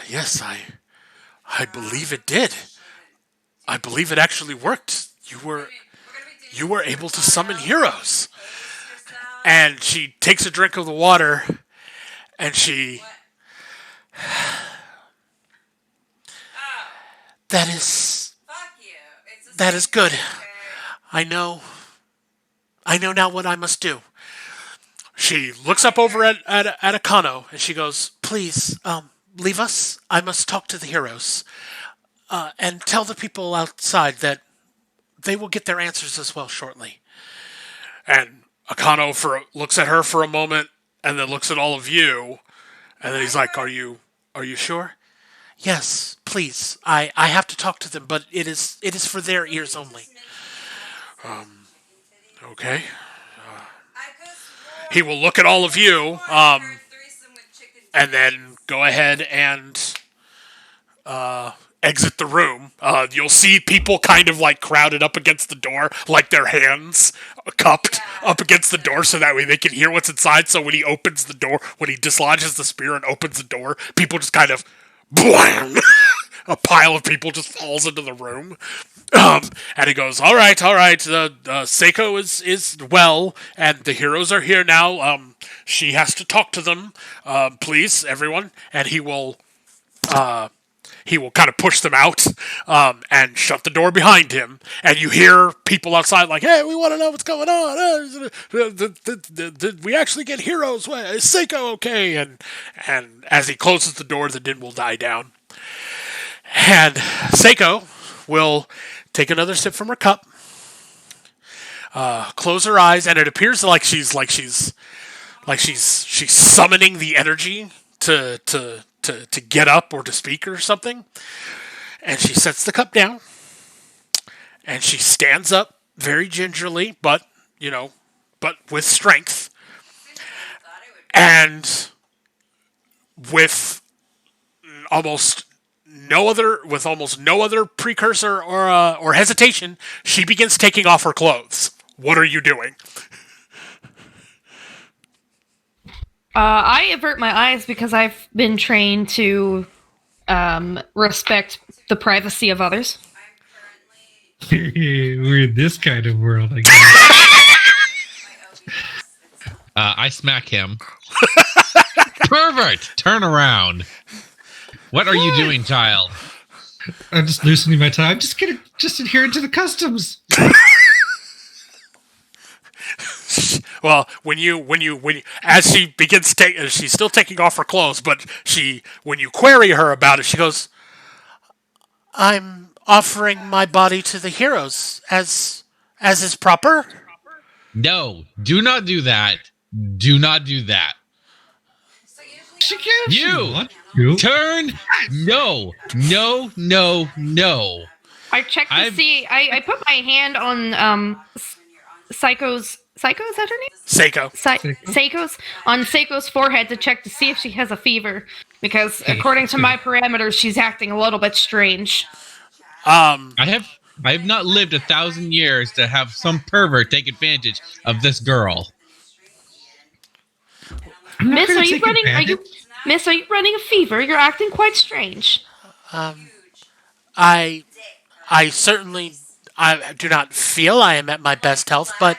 yes, I believe it did. I believe it actually worked. You were able to summon heroes. And she takes a drink of the water, and she... That is good. I know now what I must do. She looks up over at Akano, and she goes, please, leave us. I must talk to the heroes. And tell the people outside that they will get their answers as well shortly. And Akano looks at her for a moment, and then looks at all of you, and then he's like, Are you sure? Yes, please. I have to talk to them, but it is for their ears only. Okay. He will look at all of you, and then go ahead and exit the room. You'll see people kind of like crowded up against the door, like their hands cupped up against the door so that way they can hear what's inside. So when he opens the door, when he dislodges the spear and opens the door, people just kind of blam! A pile of people just falls into the room. And he goes, all right, Seiko is well, and the heroes are here now. She has to talk to them. Please, everyone. And he will kind of push them out, and shut the door behind him. And you hear people outside like, hey, we want to know what's going on. Did we actually get heroes? Is Seiko okay? And as he closes the door, the din will die down. And Seiko will take another sip from her cup, close her eyes, and it appears like she's summoning the energy to get up or to speak or something. And she sets the cup down, and she stands up very gingerly, but with strength, and with almost no other precursor or hesitation, she begins taking off her clothes. What are you doing? I avert my eyes because I've been trained to respect the privacy of others. I'm currently We're in this kind of world, I guess. I smack him. Pervert! Turn around. What are you doing, child? I'm just loosening my tie. I'm just kidding. Just adhering to the customs. Well, as she begins she's still taking off her clothes, but when you query her about it, she goes, "I'm offering my body to the heroes as is proper." No, do not do that. Do not do that. so usually She can. You! What? You? Turn! No! No, no, no. I checked to I've- see. I put my hand on Psycho's. Psycho, is that her name? Seiko. Seiko's on Seiko's forehead to check to see if she has a fever, because according to my parameters, she's acting a little bit strange. I have not lived 1,000 years to have some pervert take advantage of this girl. I'm not Miss, gonna are you take running? advantage. Miss, are you running a fever? You're acting quite strange. I certainly I do not feel I am at my best health, but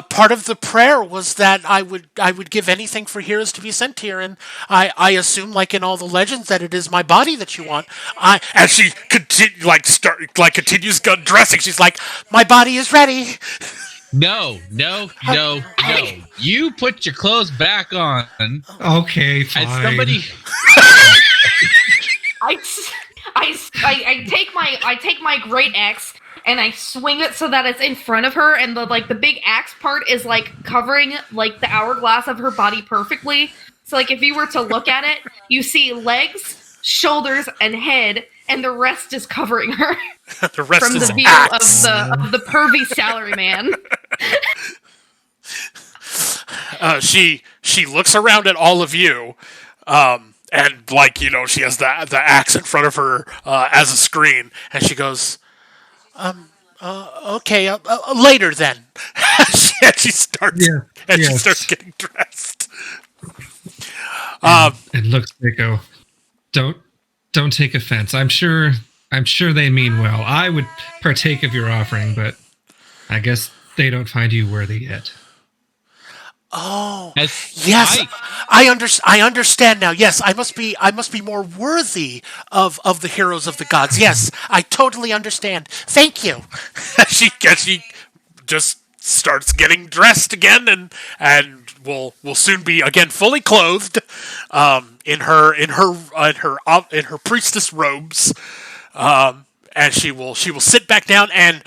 part of the prayer was that I would give anything for heroes to be sent here, and I assume, like in all the legends, that it is my body that you want. As she continues dressing, she's like, "My body is ready." No, no, no, no. You put your clothes back on. Okay, fine. As somebody, I take my great axe and I swing it so that it's in front of her, and the big axe part is like covering like the hourglass of her body perfectly. So like if you were to look at it, you see legs, shoulders, and head, and the rest is covering her The rest from is the view axe. of the pervy salaryman. She looks around at all of you, and she has the axe in front of her as a screen, and she goes, "Okay, later then." and she starts Yeah, she yes. starts getting dressed. And look, Nico, don't take offense. I'm sure they mean well. I would partake of your offering, but I guess they don't find you worthy yet. Oh, as yes, I understand now. Yes, I must be more worthy of the heroes of the gods. Yes, I totally understand. Thank you. she just starts getting dressed again, and will soon be again fully clothed, in her priestess robes, and she will sit back down, and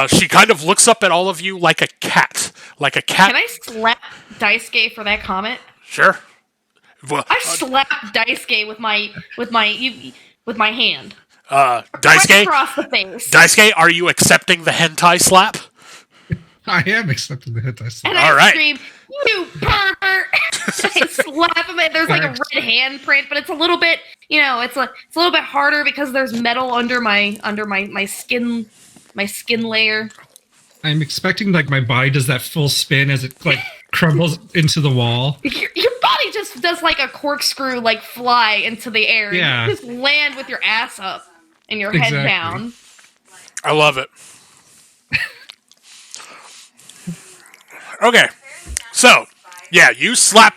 she kind of looks up at all of you like a cat. Can I slap Daisuke for that comment? Sure. Well, I slap Daisuke with my hand. Right Daisuke, across the face. Daisuke, are you accepting the hentai slap? I am accepting the hit. I said. And All I right. scream, "You pervert!" I slap him, and there's like a red handprint, but it's a little bit, it's a little bit harder because there's metal under my skin layer. I'm expecting like my body does that full spin as it like crumbles into the wall. Your body just does like a corkscrew, like fly into the air. Yeah. You just land with your ass up and your head Exactly. down. I love it. Okay, so yeah, you slap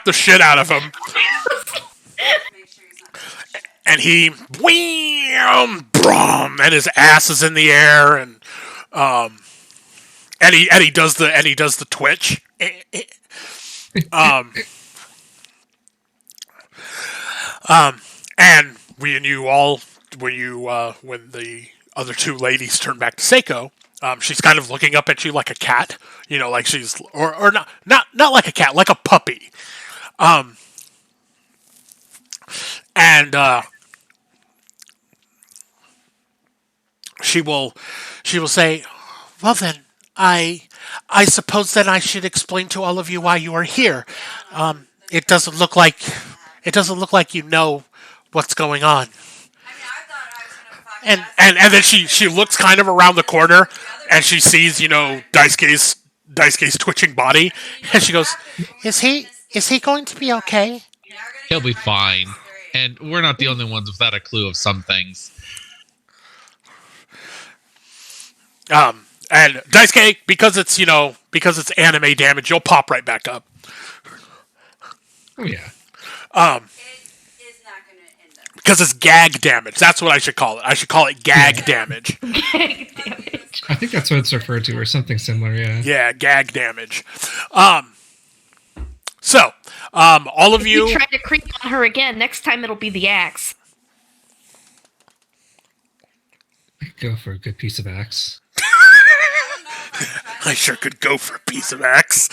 the shit out of him, make sure he's not. and he wham, brum, and his ass is in the air, and he does the twitch. And when the other two ladies turn back to Seiko, she's kind of looking up at you like a cat, like she's or not like a cat, like a puppy. And she will say, "Well then, I suppose then I should explain to all of you why you are here. It doesn't look like you know what's going on." I mean, I thought I was gonna fuck And then she looks kind of around the corner, and she sees Daisuke's twitching body, and she goes, "Is he going to be okay?" he'll be fine. And we're not the only ones without a clue of some things. And Daisuke, because it's anime damage, you'll pop right back up. Oh yeah. It is not going to end up. Because it's gag damage. That's what I should call it. I should call it gag damage. Gag damage. I think that's what it's referred to, or something similar. Yeah. Yeah, gag damage. So, all of You you. try to creep on her again. Next time it'll be the axe. I could go for a good piece of axe. I sure could go for a piece of axe.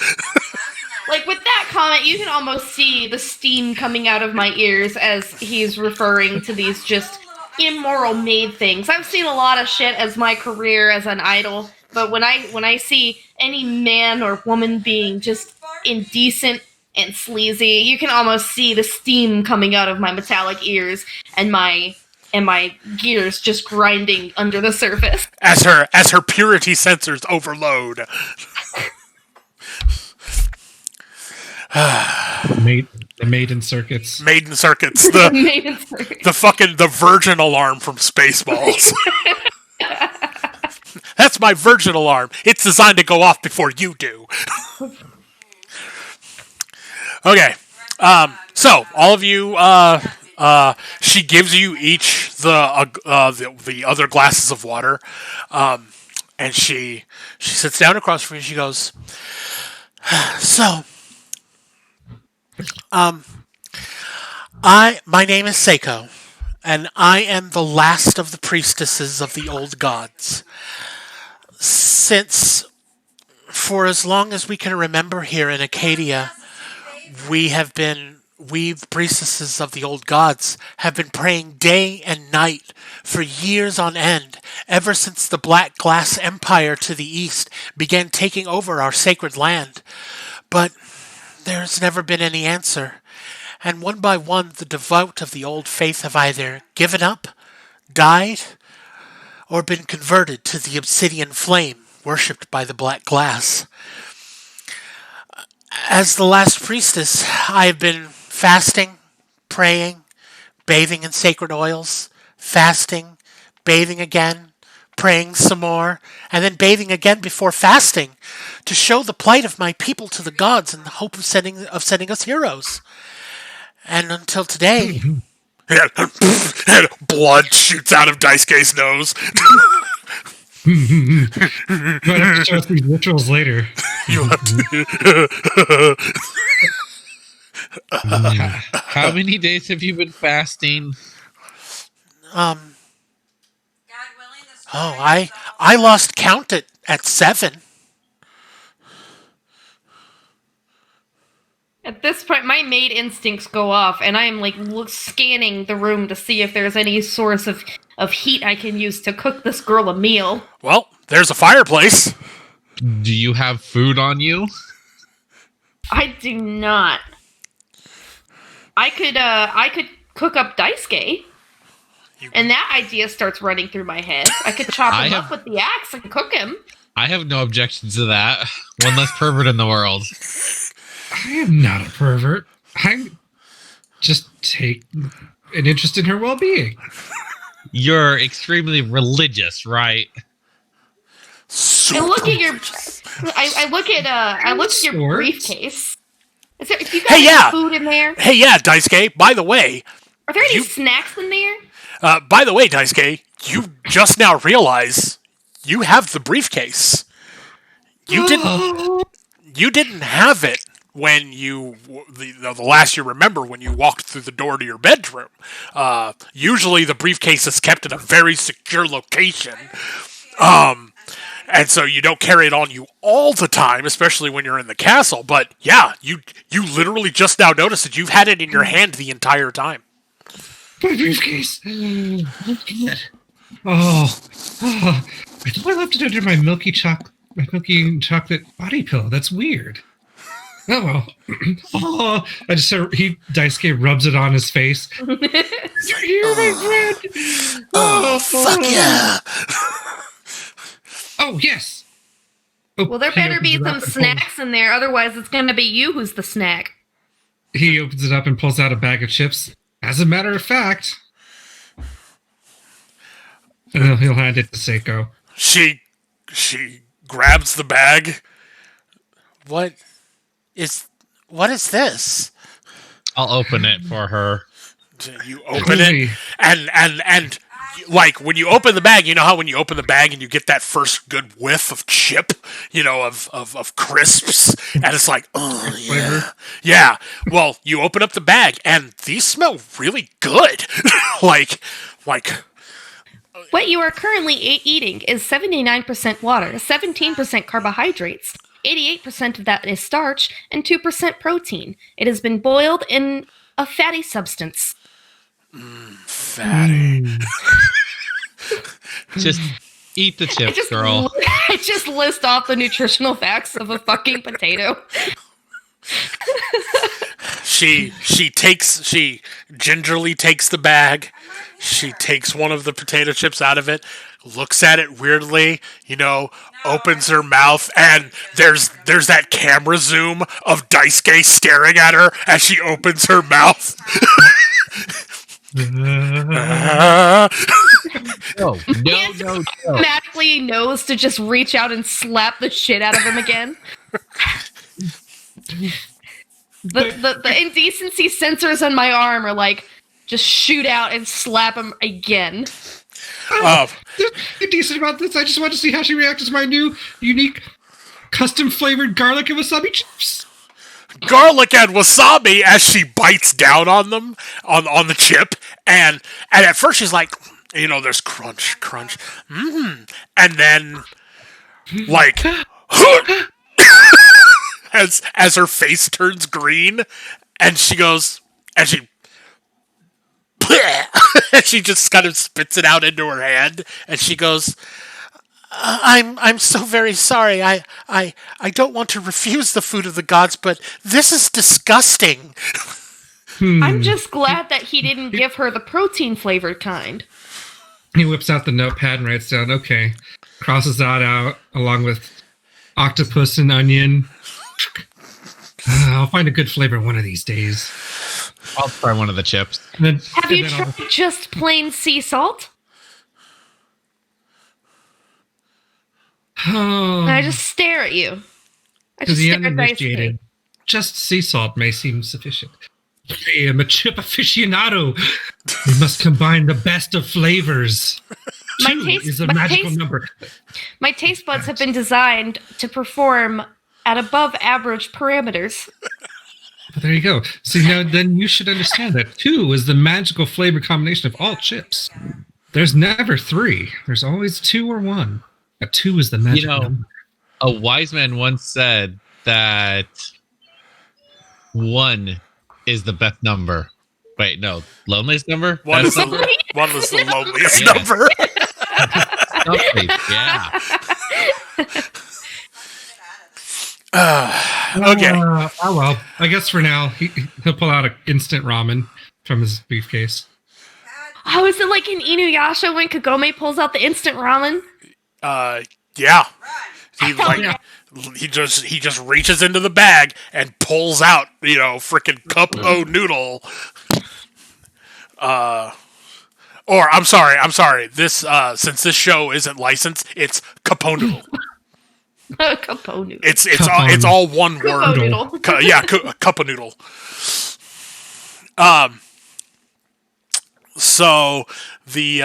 Like, with that comment, you can almost see the steam coming out of my ears as he's referring to these just immoral maid things. I've seen a lot of shit as my career as an idol, but when I see any man or woman being just indecent and sleazy, you can almost see the steam coming out of my metallic ears and my gears just grinding under the surface. As her purity sensors overload. The maiden circuits. Maiden circuits. The virgin alarm from Spaceballs. That's my virgin alarm. It's designed to go off before you do. Okay. So all of you, she gives you each the other glasses of water, and she sits down across from you. And she goes, "So, my name is Seiko, and I am the last of the priestesses of the old gods. Since, for as long as we can remember here in Acadia, we, the priestesses of the old gods, have been praying day and night for years on end, ever since the Black Glass Empire to the east began taking over our sacred land. But there's never been any answer, and one by one the devout of the old faith have either given up, died, or been converted to the obsidian flame worshipped by the Black Glass. As the last priestess, I have been fasting, praying, bathing in sacred oils, fasting, bathing again, praying some more, and then bathing again before fasting, to show the plight of my people to the gods in the hope of sending us heroes. And until today..." And blood shoots out of Daisuke's nose. You might have to show us these rituals later. You have to. How many days have you been fasting? God willing, the story Oh, is all I lost count at 7. At this point, my maid instincts go off, and I am like scanning the room to see if there's any source of heat I can use to cook this girl a meal. Well, there's a fireplace. Do you have food on you? I do not. I could cook up Daisuke. And that idea starts running through my head. I could chop him up with the axe and cook him. I have no objections to that. One less pervert in the world. I am not a pervert. I just take an interest in her well-being. You're extremely religious, right? I look at your, I look at your Swords? briefcase. Is there? If you got Hey, yeah. any food in there? Hey, yeah, Daisuke, by the way, Are there any You- snacks in there? Daisuke, you just now realize you have the briefcase. You didn't have it when the last you remember when you walked through the door to your bedroom. Usually the briefcase is kept in a very secure location. And so you don't carry it on you all the time, especially when you're in the castle. But yeah, you literally just now noticed that you've had it in your hand the entire time. My briefcase. Oh, I thought I left it under my milky chocolate body pillow. That's weird. Oh well. Oh, Daisuke rubs it on his face. You're here, my friend. Oh, fuck yeah. Oh yes. Oh, Well, there he better be opens it some up and snacks in there. Otherwise, it's going to be you who's the snack. He opens it up and pulls out a bag of chips As a matter of fact, and he'll hand it to Seiko. She grabs the bag. What is this? I'll open it for her. You open it, and like when you open the bag, you know how when you open the bag and you get that first good whiff of chip, of crisps, and it's like, oh yeah, yeah. Well, you open up the bag and these smell really good, like. What you are currently eating is 79% water, 17% carbohydrates, 88% of that is starch, and 2% protein. It has been boiled in a fatty substance. Fatty. Just eat the chips, girl. I just list off the nutritional facts of a fucking potato. She gingerly takes the bag. She takes one of the potato chips out of it, looks at it weirdly, opens her mouth, and there's that camera zoom of Daisuke staring at her as she opens her mouth. No. Automatically knows to just reach out and slap the shit out of him again. The indecency sensors on my arm are like, just shoot out and slap him again. You're decent about this. I just want to see how she reacts to my new, unique, custom-flavored garlic and wasabi chips. Garlic and wasabi as she bites down on them, on the chip, and at first she's like, there's crunch, and then, like, as her face turns green, and she goes, and she just kind of spits it out into her hand, and she goes, I'm so very sorry. I don't want to refuse the food of the gods, but this is disgusting. I'm just glad that he didn't give her the protein flavored kind. He whips out the notepad and writes down, okay, crosses that out along with octopus and onion. I'll find a good flavor one of these days. I'll try one of the chips. Have you tried just plain sea salt? Oh, And I just stare at you. I to just the stare at uninitiated, Daisuke. just sea salt may seem sufficient. I am a chip aficionado. We must combine the best of flavors. My Two taste- is a my magical taste- number. My taste buds have been designed to perform at above average parameters. But there you go. See, now then you should understand that 2 is the magical flavor combination of all chips. There's never 3. There's always 2 or 1. A 2 is the magic number. A wise man once said that 1 is the best number. Wait, no, loneliest number? One Best was number? the loneliest Yeah. number. Something, yeah. Okay. Oh well. I guess for now he'll pull out an instant ramen from his briefcase. Oh, is it like in Inuyasha when Kagome pulls out the instant ramen? Yeah. He just reaches into the bag and pulls out, frickin' cup o' noodle. Or I'm sorry. This since this show isn't licensed, it's Capo noodle. Capo noodle. It's all one word. noodle. Cup of noodle. So the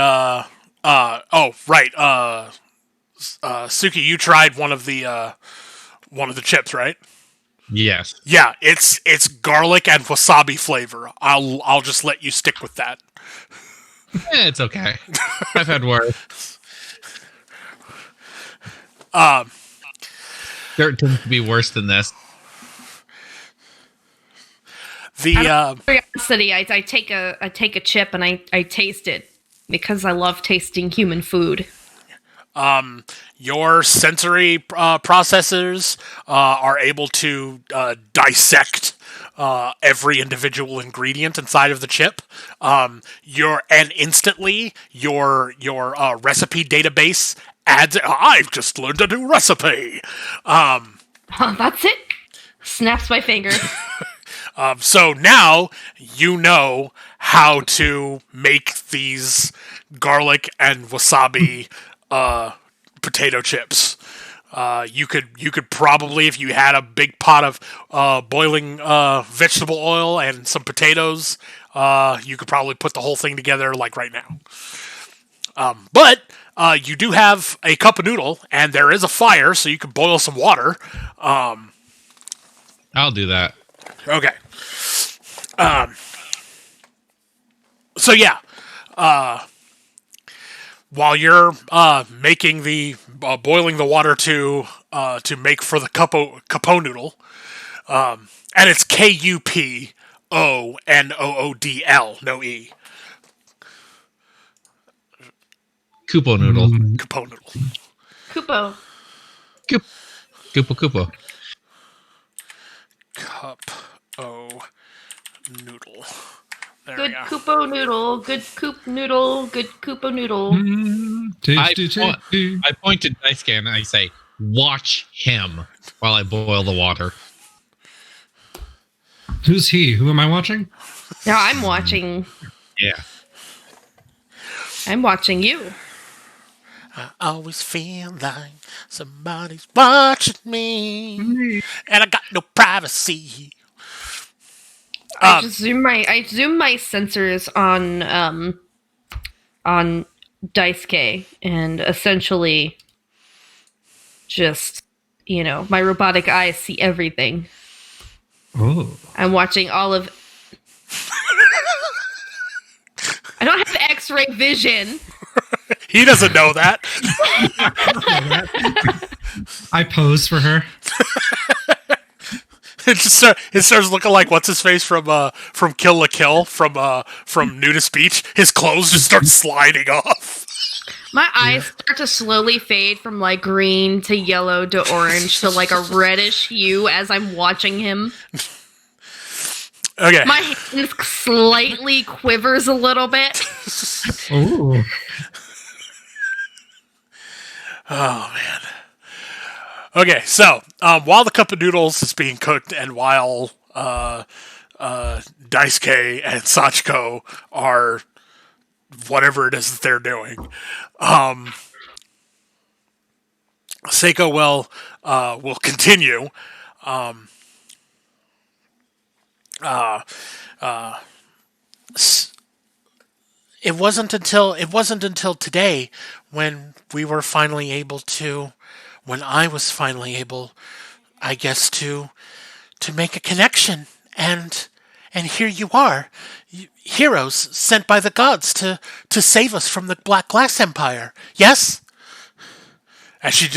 Suki, you tried one of the chips, right? Yes. Yeah, it's garlic and wasabi flavor. I'll just let you stick with that. It's okay. I've had worse. There tends to be worse than this. Curiosity, I take a chip and I taste it because I love tasting human food. Your sensory processors are able to dissect every individual ingredient inside of the chip. Instantly your recipe database adds. I've just learned a new recipe. That's it. Snaps my fingers. So now you know how to make these garlic and wasabi potato chips. You could probably, if you had a big pot of boiling vegetable oil and some potatoes, you could probably put the whole thing together like right now. But you do have a cup of noodle, and there is a fire, so you could boil some water. I'll do that. Okay. So yeah, while you're making the boiling the water to make for the cupo noodle, and it's Kuponoodl, no e. Kupo noodle. Cupo noodle. Kupo. Kupo. Cup o noodle. There Good we go. Kupo noodle. Good Coop noodle. Good Kupo noodle. I point to Daisuke and I say, watch him while I boil the water. Who's he? Who am I watching? Now I'm watching. Yeah. I'm watching you. I always feel like somebody's watching me, and I got no privacy. I zoom my sensors on Daisuke, and essentially just, my robotic eyes see everything. Oh. I'm watching all of. I don't have X-ray vision. He doesn't know that. I pose for her. It starts looking like what's his face from Kill la Kill from Nudist Beach. His clothes just start sliding off. My eyes start to slowly fade from like green to yellow to orange to like a reddish hue as I'm watching him. Okay. My hand slightly quivers a little bit. Oh. Oh man. Okay, so while the cup of noodles is being cooked, and while Daisuke and Sachiko are whatever it is that they're doing, Seiko will continue. It wasn't until today when I was finally able, I guess, to make a connection, and here you are, heroes sent by the gods to save us from the Black Glass Empire. Yes. And she,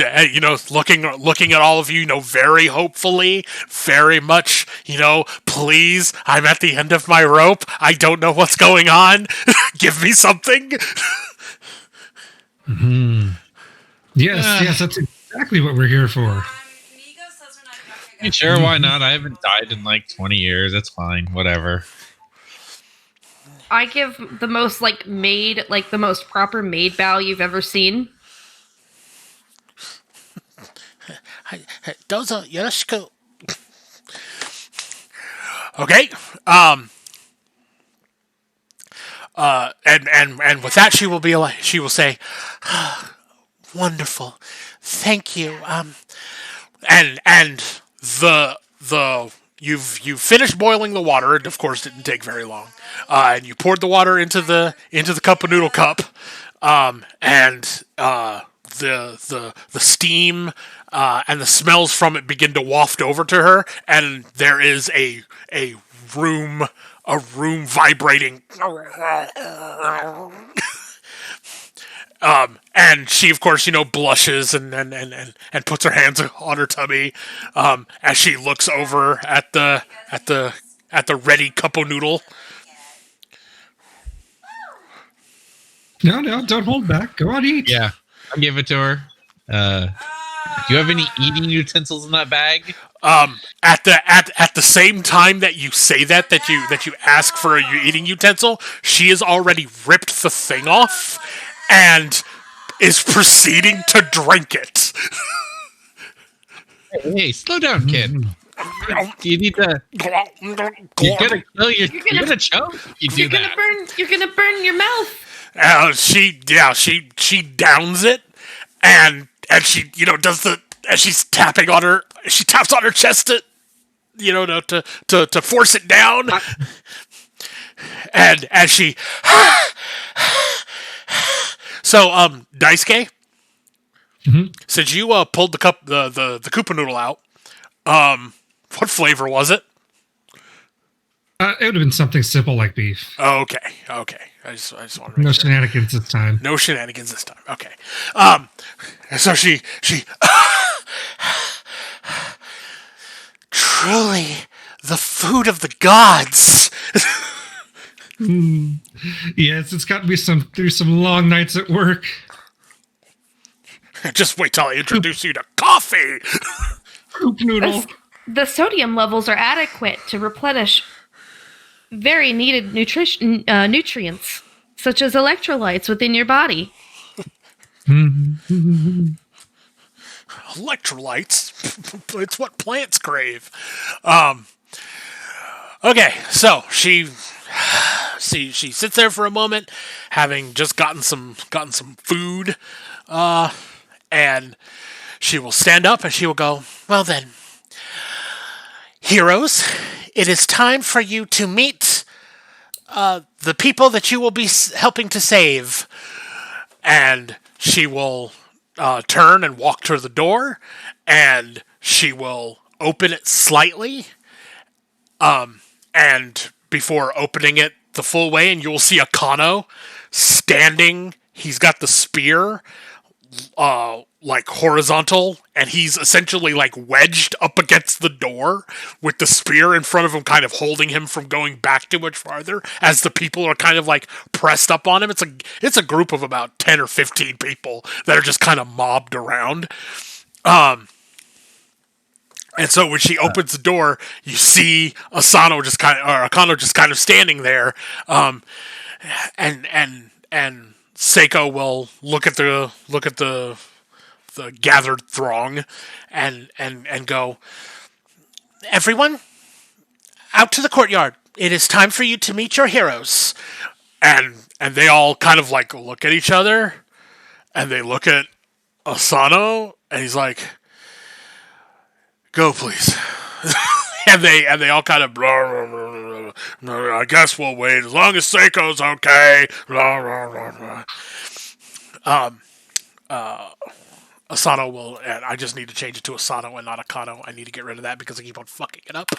looking at all of you, very hopefully, very much, please, I'm at the end of my rope. I don't know what's going on. Give me something. Mm-hmm. Yes, that's exactly what we're here for. Migo says we're not talking Sure, why not? I haven't died in like 20 years. That's fine. Whatever. I give the most the most proper maid bow you've ever seen. Dozo yoroshiku. Okay. And with that, she will say, "Wonderful, thank you." And you've finished boiling the water. It of course didn't take very long. And you poured the water into the cup of noodle cup. And the steam and the smells from it begin to waft over to her, and there is a room vibrating. And she, of course, blushes and puts her hands on her tummy as she looks over at the ready cup of noodle. No, don't hold back. Go on, eat. Yeah, I give it to her. Do you have any eating utensils in that bag? At the same time that you say that you ask for a eating utensil, she has already ripped the thing off and is proceeding to drink it. Hey, slow down, kid. You need to. You're gonna kill your. You're gonna choke. You do that. You're gonna burn your mouth. She downs it, and she does the as she's tapping on her. She taps on her chest to force it down, and as she. So Daisuke, since you pulled the Koopa noodle out, what flavor was it? It would have been something simple like beef. Oh, okay. I just want to make No sure. shenanigans this time. No shenanigans this time. Okay. So she truly the food of the gods. Yes, it's got me through some long nights at work. Just wait till I introduce you to coffee. Poop noodle. The sodium levels are adequate to replenish very needed nutrients, such as electrolytes within your body. Electrolytes. It's what plants crave. Okay, so she sits there for a moment, having just gotten some food, and she will stand up and she will go, "Well then, heroes, it is time for you to meet the people that you will be helping to save." And she will turn and walk to the door, and she will open it slightly, and before opening it the full way, and you will see Akano standing. He's got the spear like horizontal, and he's essentially like wedged up against the door with the spear in front of him, kind of holding him from going back too much farther as the people are kind of like pressed up on him. It's a group of about 10 or 15 people that are just kind of mobbed around. And so when she opens the door, you see Akano just kind of standing there, and Seiko will look at the gathered throng and go, "Everyone, out to the courtyard. It is time for you to meet your heroes." And they all kind of like look at each other, and they look at Asano, and he's like, "Go, please." and they all kind of blah, blah, blah, blah. "I guess we'll wait as long as Seiko's okay." Blah, blah, blah, blah. Asano will, and I just need to change it to Asano and not Akano. I need to get rid of that because I keep on fucking it up.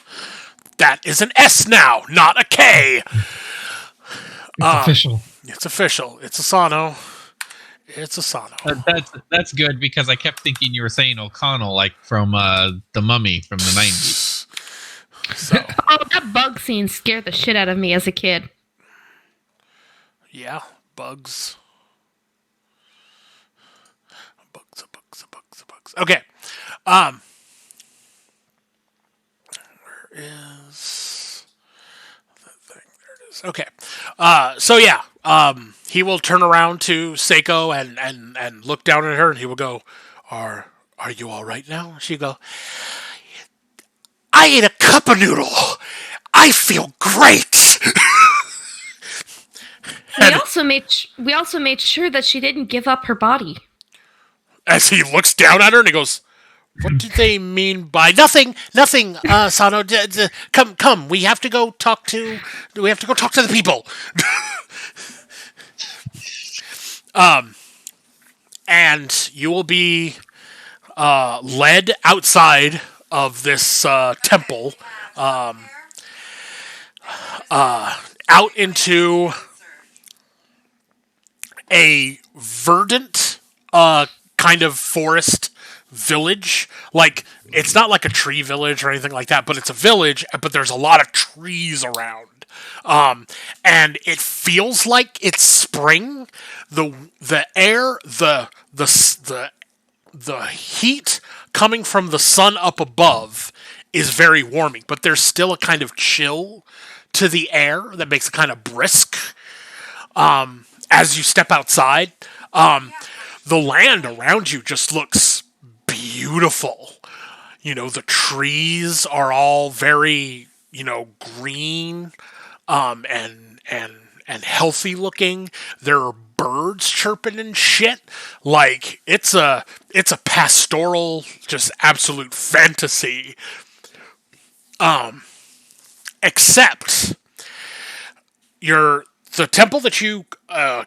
That is an S now, not a K. It's official. It's official. It's Asano. It's Asano. That's good because I kept thinking you were saying O'Connell, like from The Mummy from the 90s. So, Oh, that bug scene scared the shit out of me as a kid. yeah, bugs. Okay. Where is that thing? There it is. Okay. So yeah. He will turn around to Seiko and look down at her, and he will go, Are you all right now?" She'll go, "I ate a cup of noodle. I feel great." We also made sure that she didn't give up her body. As he looks down at her and he goes, "What do they mean by nothing? Nothing, Sano. Come. We have to go talk to the people." And you will be led outside of this temple, out into a verdant kind of forest village. Like, it's not like a tree village or anything like that, but it's a village, but there's a lot of trees around. And it feels like it's spring. The air, the heat coming from the sun up above is very warming, but there's still a kind of chill to the air that makes it kind of brisk. As you step outside, the land around you just looks beautiful. The trees are all very, green, and healthy looking. There are birds chirping and shit. Like it's a pastoral, just absolute fantasy. Except your the temple that you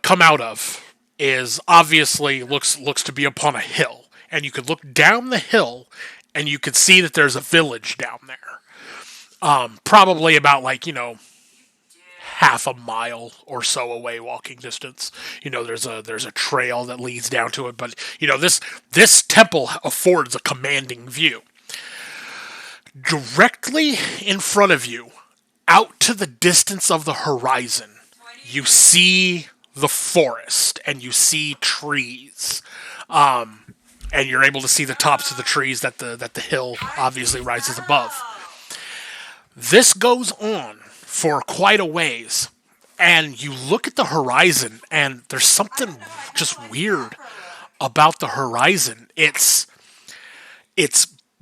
come out of is obviously looks to be upon a hill, and you could look down the hill, and you could see that there's a village down there. Probably about like half a mile or so away walking distance. There's a trail that leads down to it, but this temple affords a commanding view. Directly in front of you, out to the distance of the horizon, you see the forest and you see trees. And you're able to see the tops of the trees that the hill obviously rises above. This goes on for quite a ways, and you look at the horizon, and there's something just weird about the horizon. It's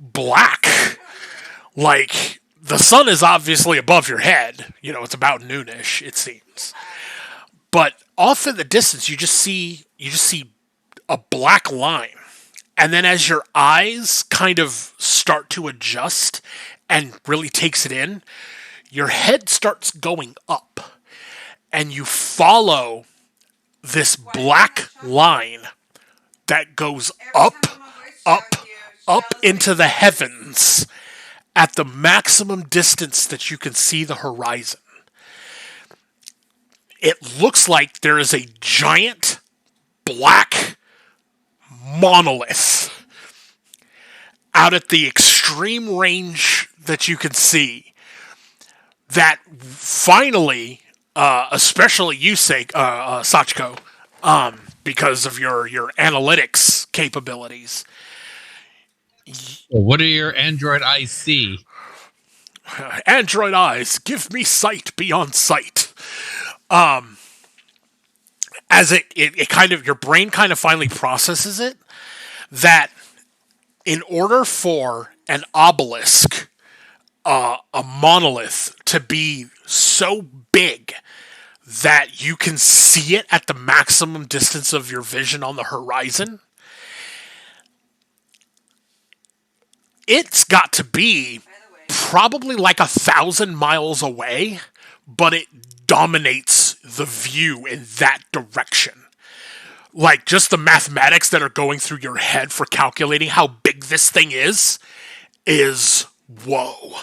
black. Like, the sun is obviously above your head. It's about noonish, it seems. But off in the distance, you just see a black line. And then as your eyes kind of start to adjust and really takes it in, your head starts going up. And you follow this black line that goes up, up, up into the heavens at the maximum distance that you can see the horizon. It looks like there is a giant black monolith out at the extreme range that you can see that finally, especially you say, Sachiko, because of your analytics capabilities. What do your Android eyes see? Android eyes, give me sight beyond sight. As it kind of, your brain kind of finally processes it, that in order for an obelisk, a monolith, to be so big that you can see it at the maximum distance of your vision on the horizon, it's got to be probably like 1,000 miles away, but it dominates the view in that direction. Like, just the mathematics that are going through your head for calculating how big this thing is whoa.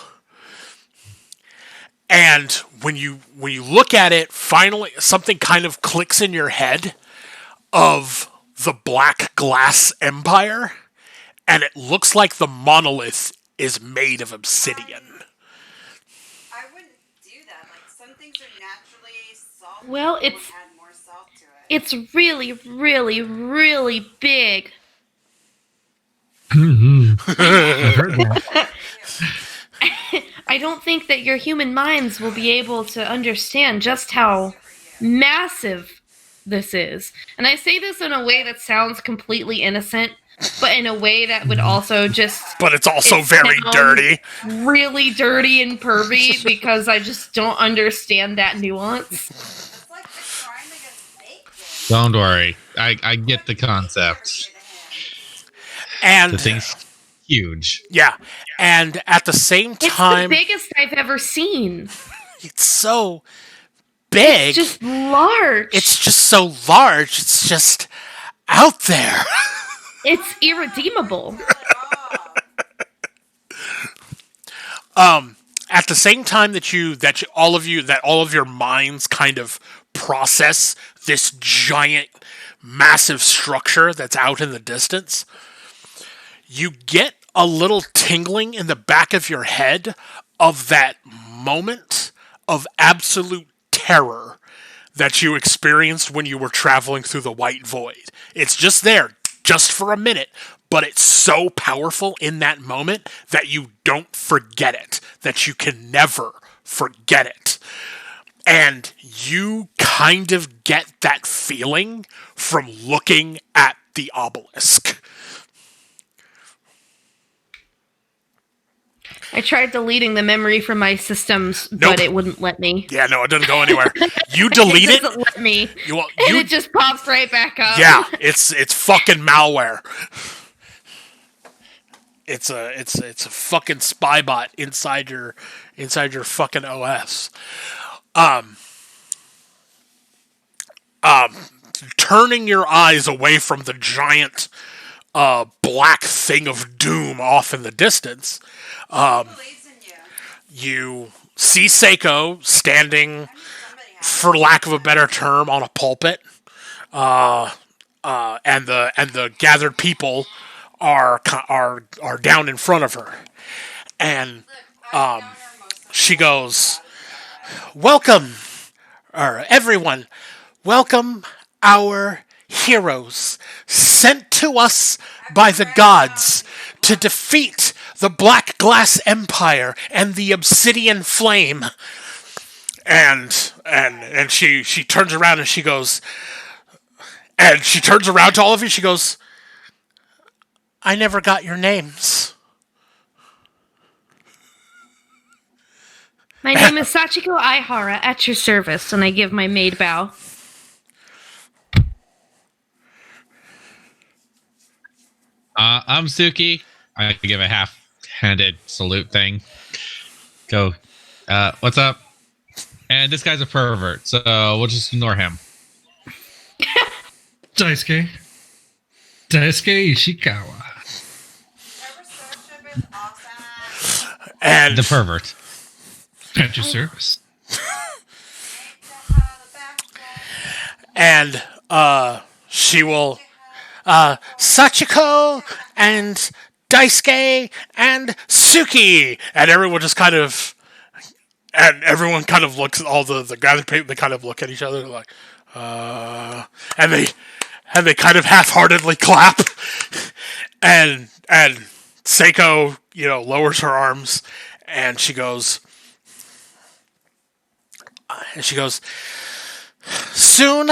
And when you look at it, finally something kind of clicks in your head of the Black Glass Empire, and it looks like the monolith is made of obsidian. I wouldn't do that. Like, some things are naturally salty. Well, I would it's add more salt to it. it's really, really, really big. I've heard that. I don't think that your human minds will be able to understand just how massive this is. And I say this in a way that sounds completely innocent, but in a way that would also just... But it's also it very sounds dirty. Really dirty and pervy because I just don't understand that nuance. It's like the crime against bacon. Don't worry. I get the concept. And The thing's huge. yeah, and at the same It's the time, biggest I've ever seen. it's so big. It's just large. It's just so large. It's just out there. It's irredeemable. At the same time that all of your minds kind of process this giant, massive structure that's out in the distance, you get a little tingling in the back of your head of that moment of absolute terror that you experienced when you were traveling through the white void. It's just there, just for a minute, but it's so powerful in that moment that you don't forget it, that you can never forget it. And you kind of get that feeling from looking at the obelisk. I tried deleting the memory from my systems, Nope. but it wouldn't let me. Yeah, no, it doesn't go anywhere. You delete It it. doesn't let me. You, And it just pops right back up. yeah, it's fucking malware. It's a fucking spy bot inside your fucking OS. Turning your eyes away from the giant black thing of doom off in the distance, Who believes in you? you see Seiko standing, for lack of a better term, on a pulpit, and the gathered people are down in front of her, and she goes, "Welcome, everyone. Welcome our heroes, sent to us by the gods to defeat the Black Glass Empire and the Obsidian Flame." And she turns around and she goes, and she turns around to all of you. She goes, "I never got your names." My name is Sachiko Aihara, at your service, and I give my maid bow. I'm Suki. I give a half-handed salute thing. Go. What's up? And this guy's a pervert, so we'll just ignore him. Daisuke Ishikawa. Never Starship is awesome. And The pervert. At your service. and she will Sachiko and Daisuke and Suki, and everyone just kind of, and everyone kind of looks, all the gathered people, they kind of look at each other like, and they kind of half-heartedly clap, and Seiko, lowers her arms, and she goes, "Soon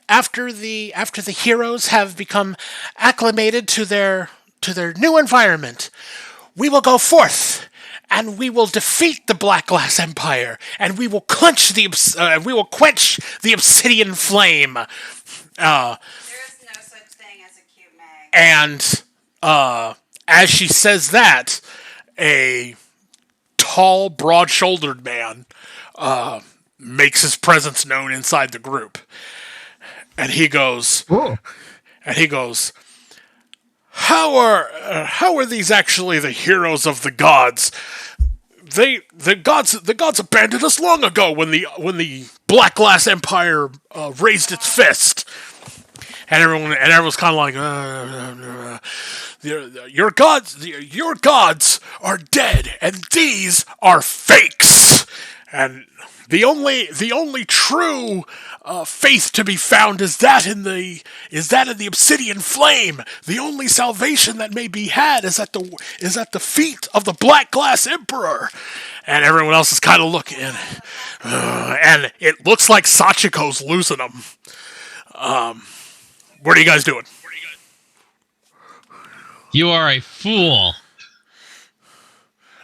after the heroes have become acclimated to their new environment, we will go forth and we will defeat the Black Glass Empire, and we will quench the Obsidian Flame." There is no such thing as a cute mag. And as she says that, a tall, broad-shouldered man makes his presence known inside the group, and he goes, "How are these actually the heroes of the gods? The gods abandoned us long ago when the Black Glass Empire raised its fist." And everyone's kind of like, your gods are dead, and these are fakes. And the only true faith to be found is that in the Obsidian Flame. The only salvation that may be had is at the feet of the Black Glass Emperor. And everyone else is kind of looking, and it looks like Sachiko's losing them. What are you guys doing? You are a fool.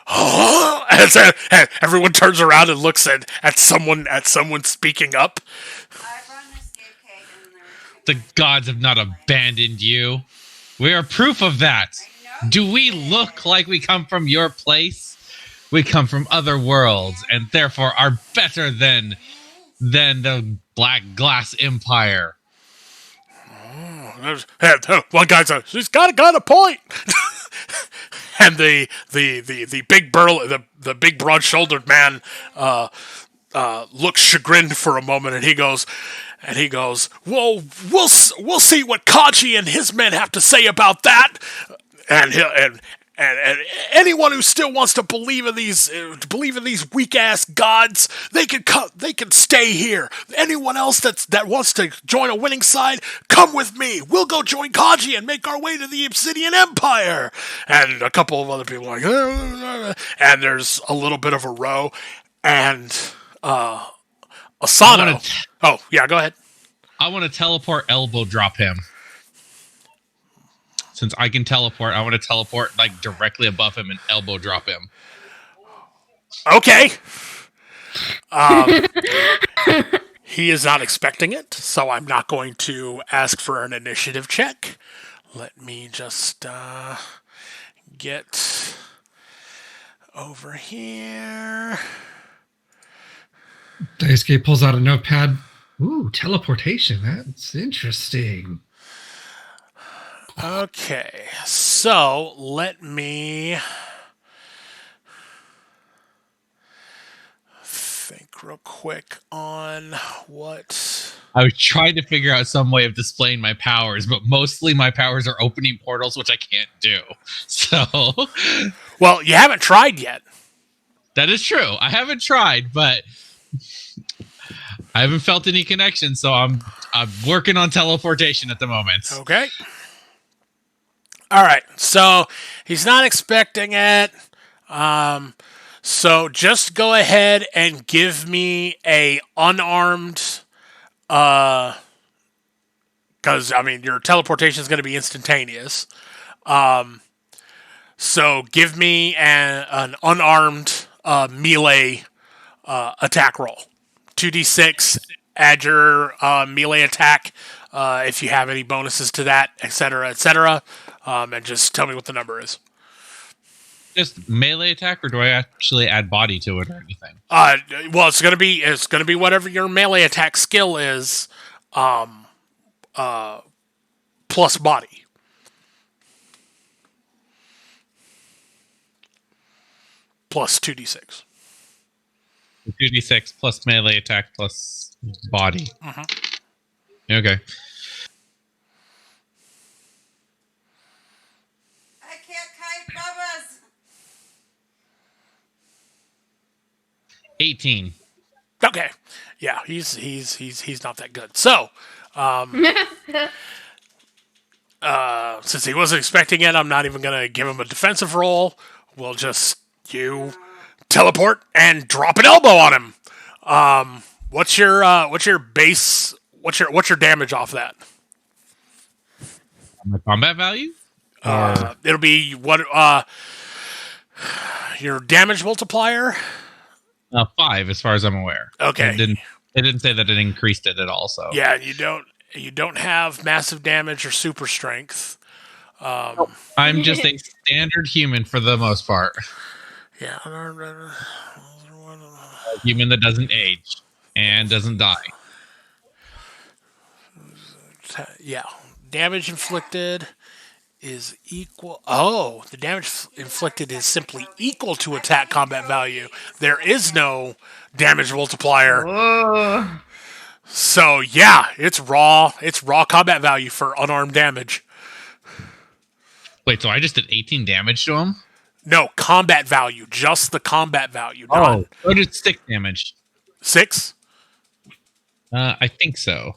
And everyone turns around and looks at someone speaking up. I brought an escape cake and The gods have not abandoned you. We are proof of that. Do we look like we come from your place? We come from other worlds, and therefore are better than the Black Glass Empire. One guy says, "She's got a point." And the big broad-shouldered man looks chagrined for a moment, and he goes, "Well, we'll see what Kaji and his men have to say about that." And anyone who still wants to believe in these weak ass gods, they can stay here. Anyone else that wants to join a winning side, come with me. We'll go join Kaji and make our way to the Obsidian Empire. And a couple of other people are like, and there's a little bit of a row, and Asano. Oh yeah, go ahead. I want to teleport elbow drop him. Since I can teleport, I want to teleport like directly above him and elbow drop him. Okay. He is not expecting it, so I'm not going to ask for an initiative check. Let me just get over here. Daisuke pulls out a notepad. Ooh, teleportation. That's interesting. Okay, so let me think real quick on what. I was trying to figure out some way of displaying my powers, but mostly my powers are opening portals, which I can't do. So Well, you haven't tried yet. that is true. I haven't tried, but I haven't felt any connection. So I'm working on teleportation at the moment. Okay. All right. So he's not expecting it. So just go ahead and give me a unarmed. Because I mean your teleportation is going to be instantaneous. So give me an unarmed melee attack roll. 2d6. Add your melee attack if you have any bonuses to that, etc., etc. And just tell me what the number is. Just melee attack, or do I actually add body to it or anything? Well, it's gonna be whatever your melee attack skill is, plus body. Plus 2d6. 2d6 plus melee attack plus body. Okay. I can't kite Bubba's. 18. Okay, yeah, he's not that good. So, since he wasn't expecting it, I'm not even gonna give him a defensive roll. We'll just teleport and drop an elbow on him. What's your base? What's your damage off that? My combat value? It'll be what your damage multiplier. 5, as far as I'm aware. Okay. It didn't say that it increased it at all. So Yeah, you don't have massive damage or super strength. I'm just a standard human for the most part. Yeah. A human that doesn't age and doesn't die. Yeah. Damage inflicted is equal. Oh, the damage inflicted is simply equal to attack combat value. There is no damage multiplier. Whoa. So yeah, it's raw. It's raw combat value for unarmed damage. Wait, so I just did 18 damage to him? No, combat value. Just the combat value. Not I did 6 damage. 6? I think so.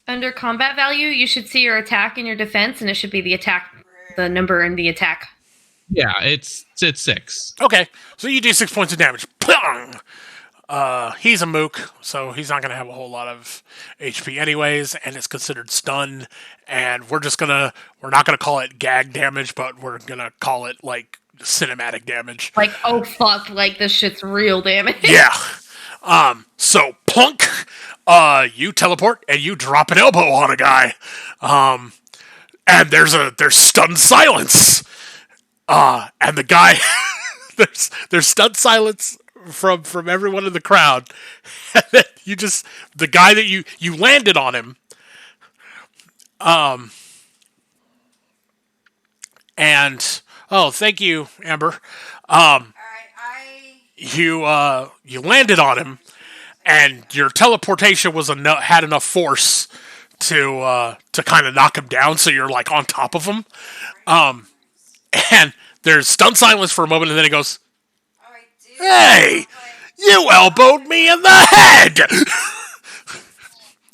Under combat value, you should see your attack and your defense, and it should be the attack, the number in the attack. Yeah, it's 6. Okay, so you do 6 points of damage. Plong! He's a mook, so he's not going to have a whole lot of HP anyways, and it's considered stun. And we're not going to call it gag damage, but we're going to call it like cinematic damage. Like, oh fuck, like this shit's real damage. Yeah. So plunk, you teleport and you drop an elbow on a guy. And there's stunned silence. And the guy there's stunned silence from everyone in the crowd. And then the guy that you landed on him. And thank you, Amber. All right, You landed on him, and your teleportation had enough force to kind of knock him down. So you're like on top of him. And there's stunned silence for a moment, and then he goes, all right, dude. "Hey, you elbowed me in the head."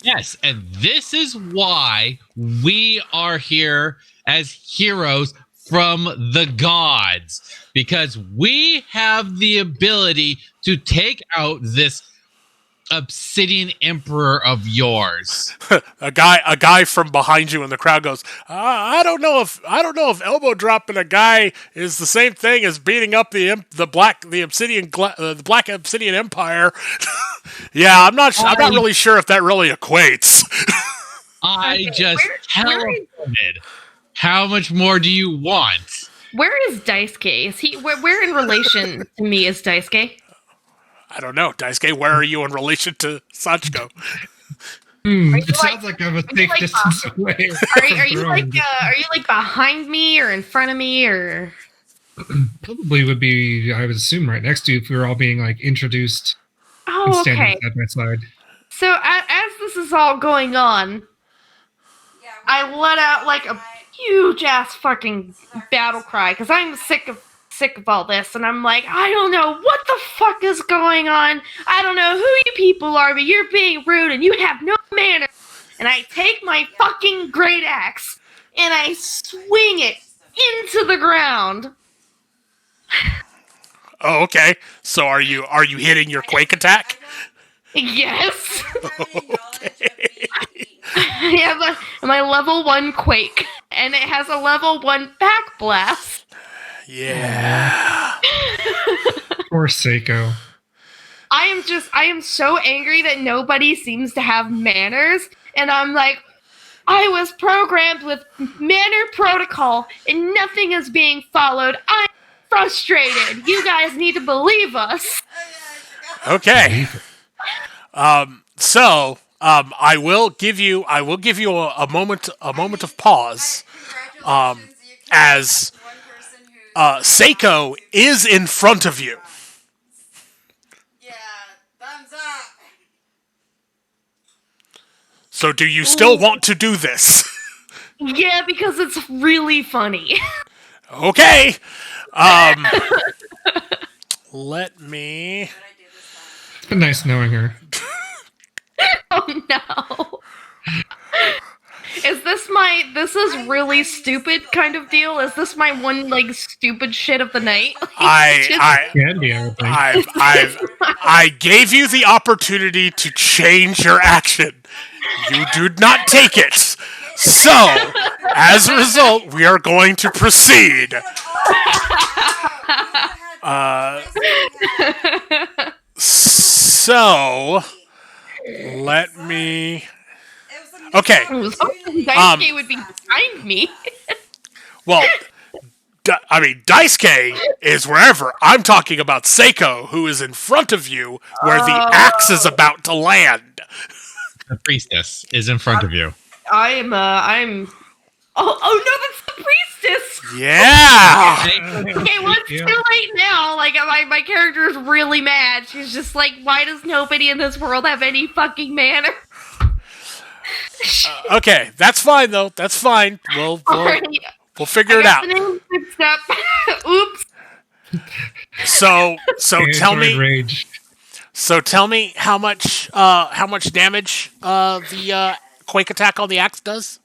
Yes, and this is why we are here as heroes from the gods, because we have the ability to take out this obsidian emperor of yours. A guy from behind you in the crowd goes, I don't know if elbow dropping a guy is the same thing as beating up the black obsidian empire. Yeah, I'm not really sure if that really equates. I Okay, just where is- teleported. How much more do you want? Where is Daisuke? Is he where in relation to me is Daisuke? I don't know, Daisuke, where are you in relation to Sachiko? It sounds like I'm a safe distance away. Are you like behind me or in front of me or? Probably would be, I would assume, right next to you if we were all being like introduced and Oh, standing okay. side by side. So as this is all going on, Yeah, I let out like a huge ass fucking battle cry because I'm sick of all this, and I'm like, I don't know what the fuck is going on. I don't know who you people are, but you're being rude and you have no manners. And I take my fucking great axe and I swing it into the ground. Oh, okay. So are you hitting your quake attack? Yes. Okay. I have my level 1 quake, and it has a level 1 back blast. Yeah. Poor Seiko. I am so angry that nobody seems to have manners, and I'm like, I was programmed with manner protocol, and nothing is being followed. I'm frustrated. You guys need to believe us. Okay. So I will give you a moment of pause. As Seiko is in front of you. Yeah, thumbs up. So do you still want to do this? Yeah, because it's really funny. Okay. Let me. It's been nice knowing her. Oh no. This is really stupid kind of deal? Is this my one like stupid shit of the night? Can be, I would think. I gave you the opportunity to change your action. You did not take it. So, as a result, we are going to proceed. So, let me. Okay. I was hoping Daisuke would be behind me. Well, Daisuke is wherever. I'm talking about Seiko, who is in front of you, where the axe is about to land. The priestess is in front of you. I'm Oh no, that's the priestess! Yeah! Okay, well, it's too late now. Like, my character is really mad. She's just like, why does nobody in this world have any fucking manner? Okay, that's fine, though. That's fine. We'll figure it out. Oops. So tell me. Rage. So tell me how much damage the quake attack on the axe does.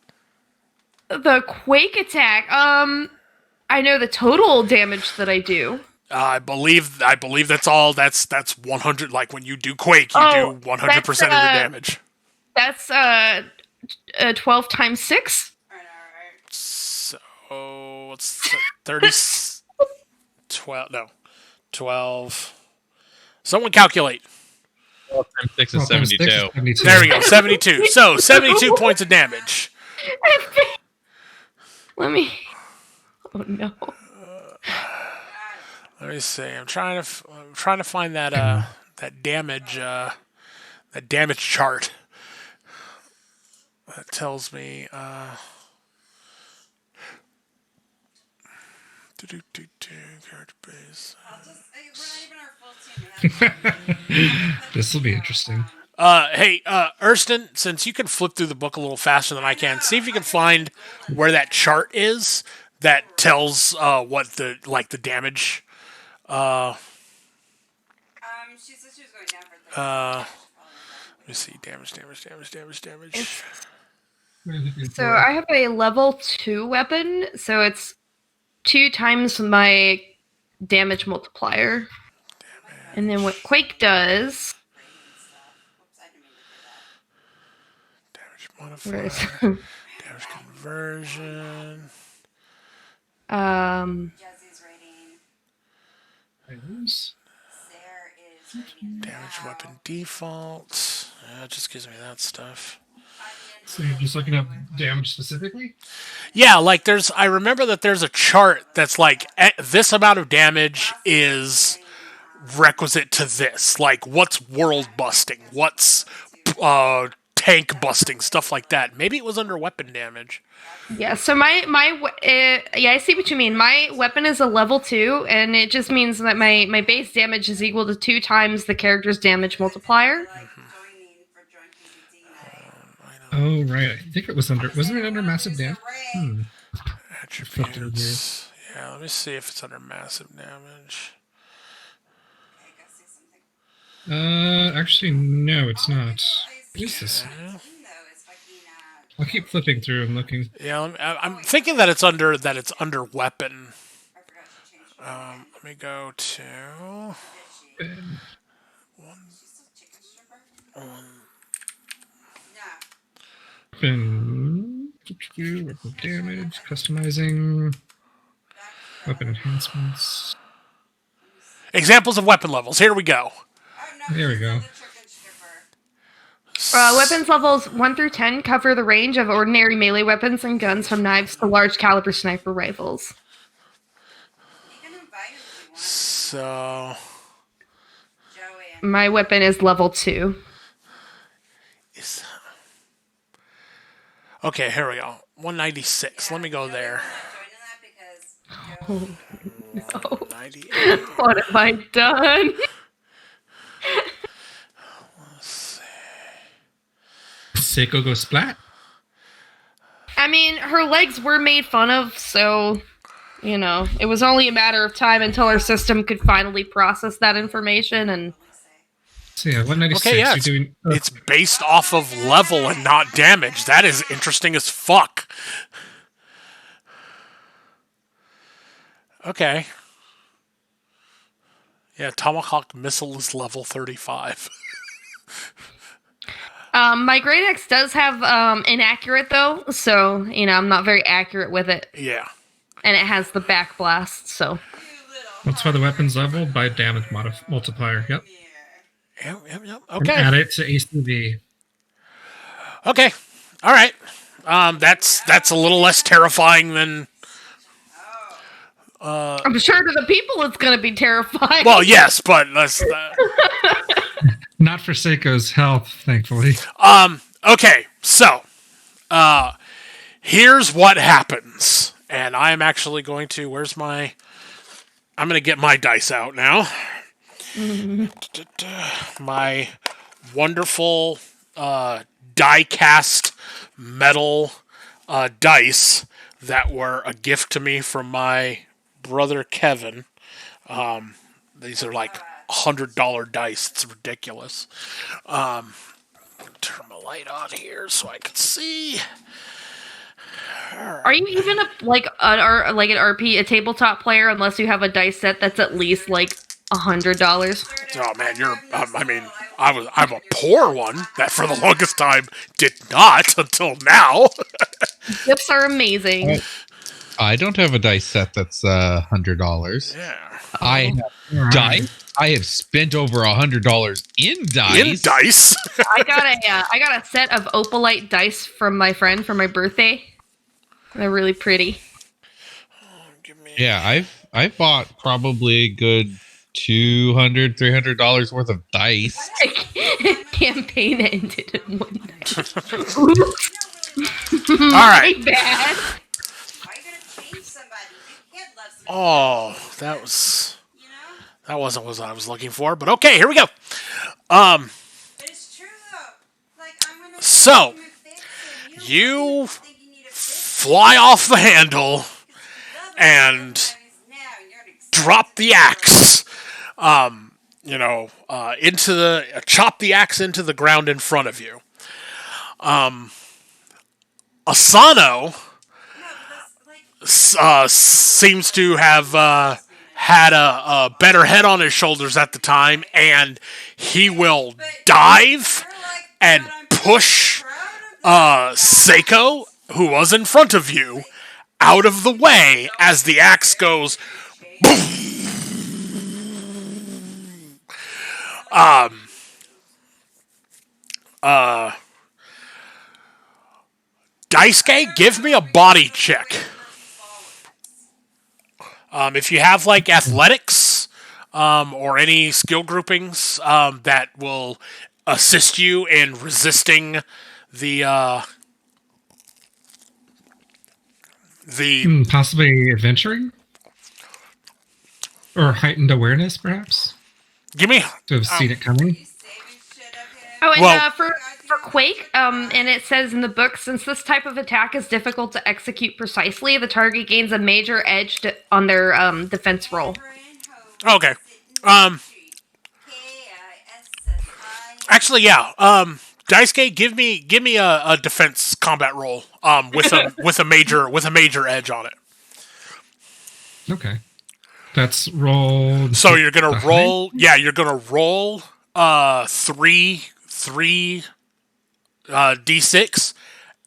The quake attack. I know the total damage that I do. I believe that's all. That's 100. Like when you do quake, you do 100% of your damage. That's 12 times 6. So what's 30? 12. Someone calculate. 12 times 6 is 72. There we go, 72. So 72 points of damage. Let me. Oh no. Let me see. I'm trying to find that damage chart. That tells me. This will be interesting. Hey, Erston, since you can flip through the book a little faster than I can, see if you can find where that chart is that tells what the damage. She said she was going down for 30. Let me see. Damage. So I have a level 2 weapon, so it's 2 times my damage multiplier. And then what Quake does Where is Modifier. Damage conversion. Jazzy's rating. Items. Sarah is rating. Damage weapon default. Yeah, it just gives me that stuff. So you're just looking up damage specifically? Yeah, like I remember that there's a chart that's like this amount of damage is requisite to this. Like what's world busting, what's tank busting, stuff like that. Maybe it was under weapon damage. Yeah, so I see what you mean. My weapon is a level 2, and it just means that my base damage is equal to 2 times the character's damage multiplier. Oh, right. I think it was wasn't it under massive damage? Attributes. Yeah, let me see if it's under massive damage. Actually, no, it's not. What is this? I'll keep flipping through and looking. Yeah, I'm thinking that it's under weapon. Let me go to weapon damage, customizing, weapon enhancements. examples of weapon levels. Here we go. There we go. Weapons levels 1 through 10 cover the range of ordinary melee weapons and guns from knives to large caliber sniper rifles. So My weapon is level 2. okay, here we go. 196. Let me go there. Oh, no. 98. What have I done? Seiko go splat? I mean, her legs were made fun of, so, you know, it was only a matter of time until our system could finally process that information, and... So yeah, 196. Okay, yeah, you're doing... it's based off of level and not damage. That is interesting as fuck. Okay. Yeah, Tomahawk missile is level 35. My Great Axe does have inaccurate though, so you know I'm not very accurate with it. Yeah. And it has the back blast, so. That's why the weapon's leveled by damage multiplier. Yep. Yep. And Okay. add it to ACV. Okay. All right. That's a little less terrifying than. I'm sure to the people it's gonna be terrifying. Well, yes, but let's. Not for Seiko's health, thankfully. Okay, so here's what happens, and I'm actually going to. I'm going to get my dice out now. My wonderful die-cast metal dice that were a gift to me from my brother Kevin. These are like $100 dice. It's ridiculous. Turn my light on here so I can see. Are you even a a tabletop player unless you have a dice set that's at least like $100? Oh man, I'm a poor one that for the longest time did not until now. Gifts are amazing. I don't have a dice set that's $100. Yeah. I have dice. I have spent over $100 in dice. I got a set of opalite dice from my friend for my birthday. They're really pretty. Yeah, I've bought probably a good $200, $300 worth of dice. Campaign ended in one night. All right. My bad. Why are you gonna change somebody? You can't love somebody. Oh, that wasn't what I was looking for, but okay, here we go. It's true though. Like I'm gonna. So you fly off the handle and drop the axe. Chop the axe into the ground in front of you. Asano seems to have had a better head on his shoulders at the time, and he will dive and push Seiko, who was in front of you, out of the way as the axe goes. Daisuke, give me a body check. If you have like athletics or any skill groupings that will assist you in resisting the Possibly adventuring? Or heightened awareness, perhaps? give me To have seen it coming? Oh, and Well- for Quake, and it says in the book, since this type of attack is difficult to execute precisely, the target gains a major edge on their defense roll. okay. Actually, yeah. Daisuke, give me a defense combat roll with a major edge on it. Okay. That's roll. So you're gonna the roll. Yeah, you're gonna roll three d6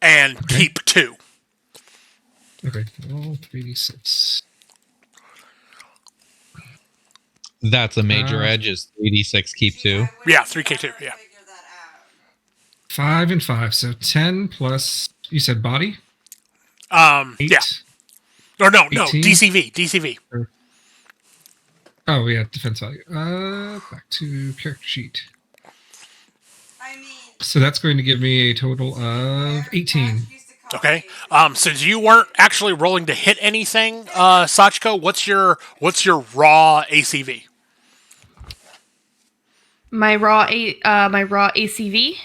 and keep 2. Okay. Roll 3d6. That's a major edge. Is 3d6 keep 2? Yeah, 3k2. Yeah. 5 and 5. So 10 plus, you said body? 8? Yeah. Or no, 18? DCV. Oh, yeah, defense value. Back to character sheet. So that's going to give me a total of 18. Okay. Since you weren't actually rolling to hit anything, Sachiko, what's your raw ACV? My raw ACV.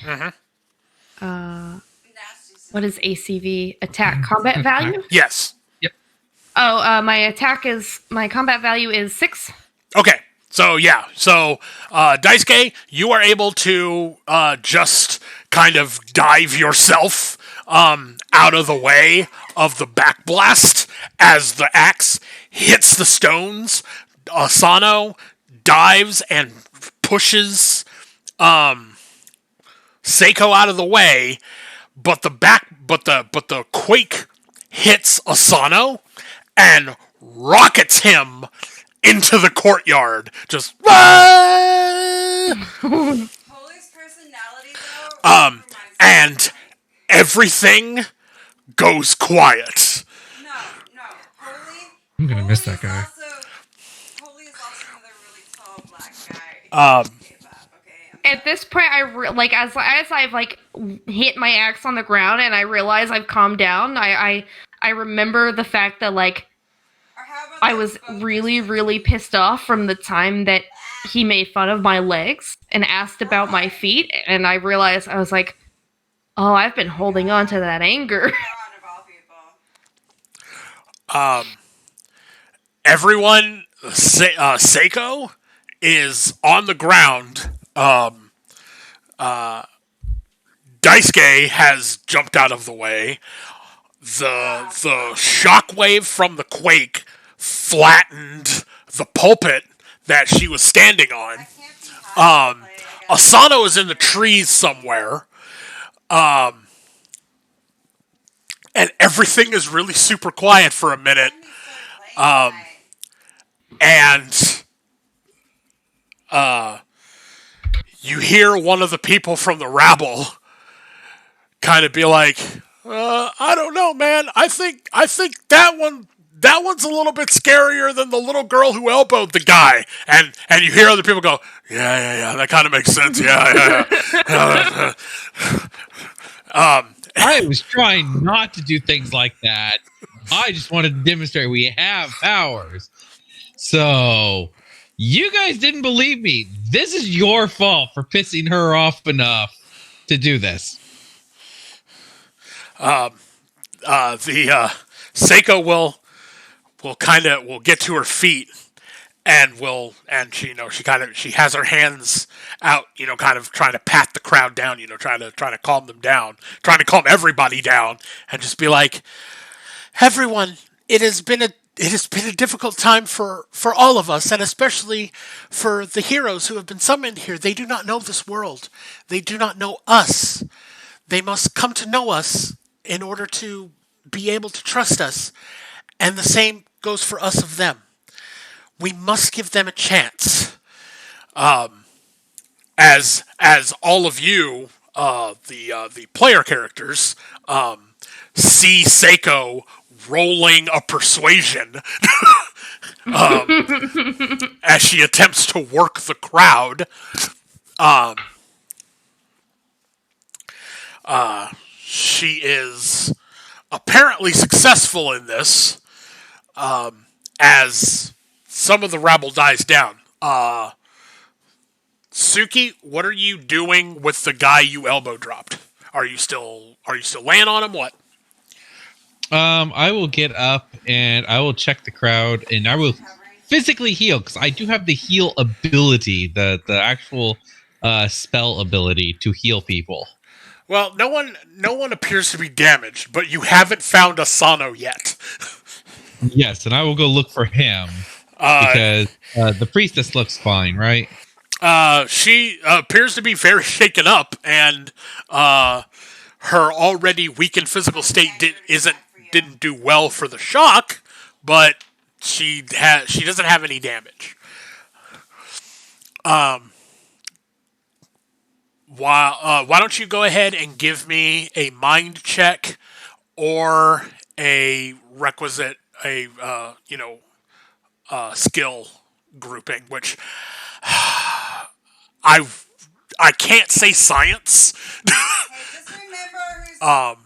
What is ACV? Attack combat value. Yes. Oh, my combat value is 6. Okay. So yeah. So Daisuke, you are able to just kind of dive yourself out of the way of the backblast as the axe hits the stones. Asano dives and pushes Seiko out of the way, but the quake hits Asano and rockets him into the courtyard. Just Holy's personality, though. and everything goes quiet. No. Holy. I'm going to miss that guy. Holy is also another really tall black guy. Okay. At this point, as I've like hit my axe on the ground and I realize I've calmed down. I remember the fact that like Or how about I the was boat really, person? really pissed off from the time that he made fun of my legs and asked about my feet, and I realized I was like, oh, I've been holding on to that anger. God of all people. Everyone, Seiko is on the ground. Daisuke has jumped out of the way. The shockwave from the quake flattened the pulpit that she was standing on. I can't be high to play against Asano is in the trees somewhere. And everything is really super quiet for a minute. And you hear one of the people from the rabble kind of be like, I don't know, man. I think that one's a little bit scarier than the little girl who elbowed the guy. And you hear other people go, yeah, that kind of makes sense. Yeah. I was trying not to do things like that. I just wanted to demonstrate we have powers. So, you guys didn't believe me. This is your fault for pissing her off enough to do this. Seiko will get to her feet and she has her hands out, kind of trying to pat the crowd down, trying to calm them down, trying to calm everybody down, and just be like, everyone, it has been a difficult time for all of us, and especially for the heroes who have been summoned here. They do not know this world. They do not know us. They must come to know us in order to be able to trust us. And the same goes for us of them. We must give them a chance. As all of you, the player characters, see Seiko rolling a persuasion as she attempts to work the crowd. She is apparently successful in this, as some of the rabble dies down. Suki, what are you doing with the guy you elbow dropped? Are you still laying on him? What? I will get up and I will check the crowd and I will physically heal because I do have the heal ability, the actual spell ability to heal people. Well, no one appears to be damaged, but you haven't found Asano yet. Yes, and I will go look for him because the priestess looks fine, right? She appears to be very shaken up, and her already weakened physical state didn't do well for the shock, but she doesn't have any damage. Why don't you go ahead and give me a mind check or a requisite skill grouping, which I can't say science. Hey, just remember who's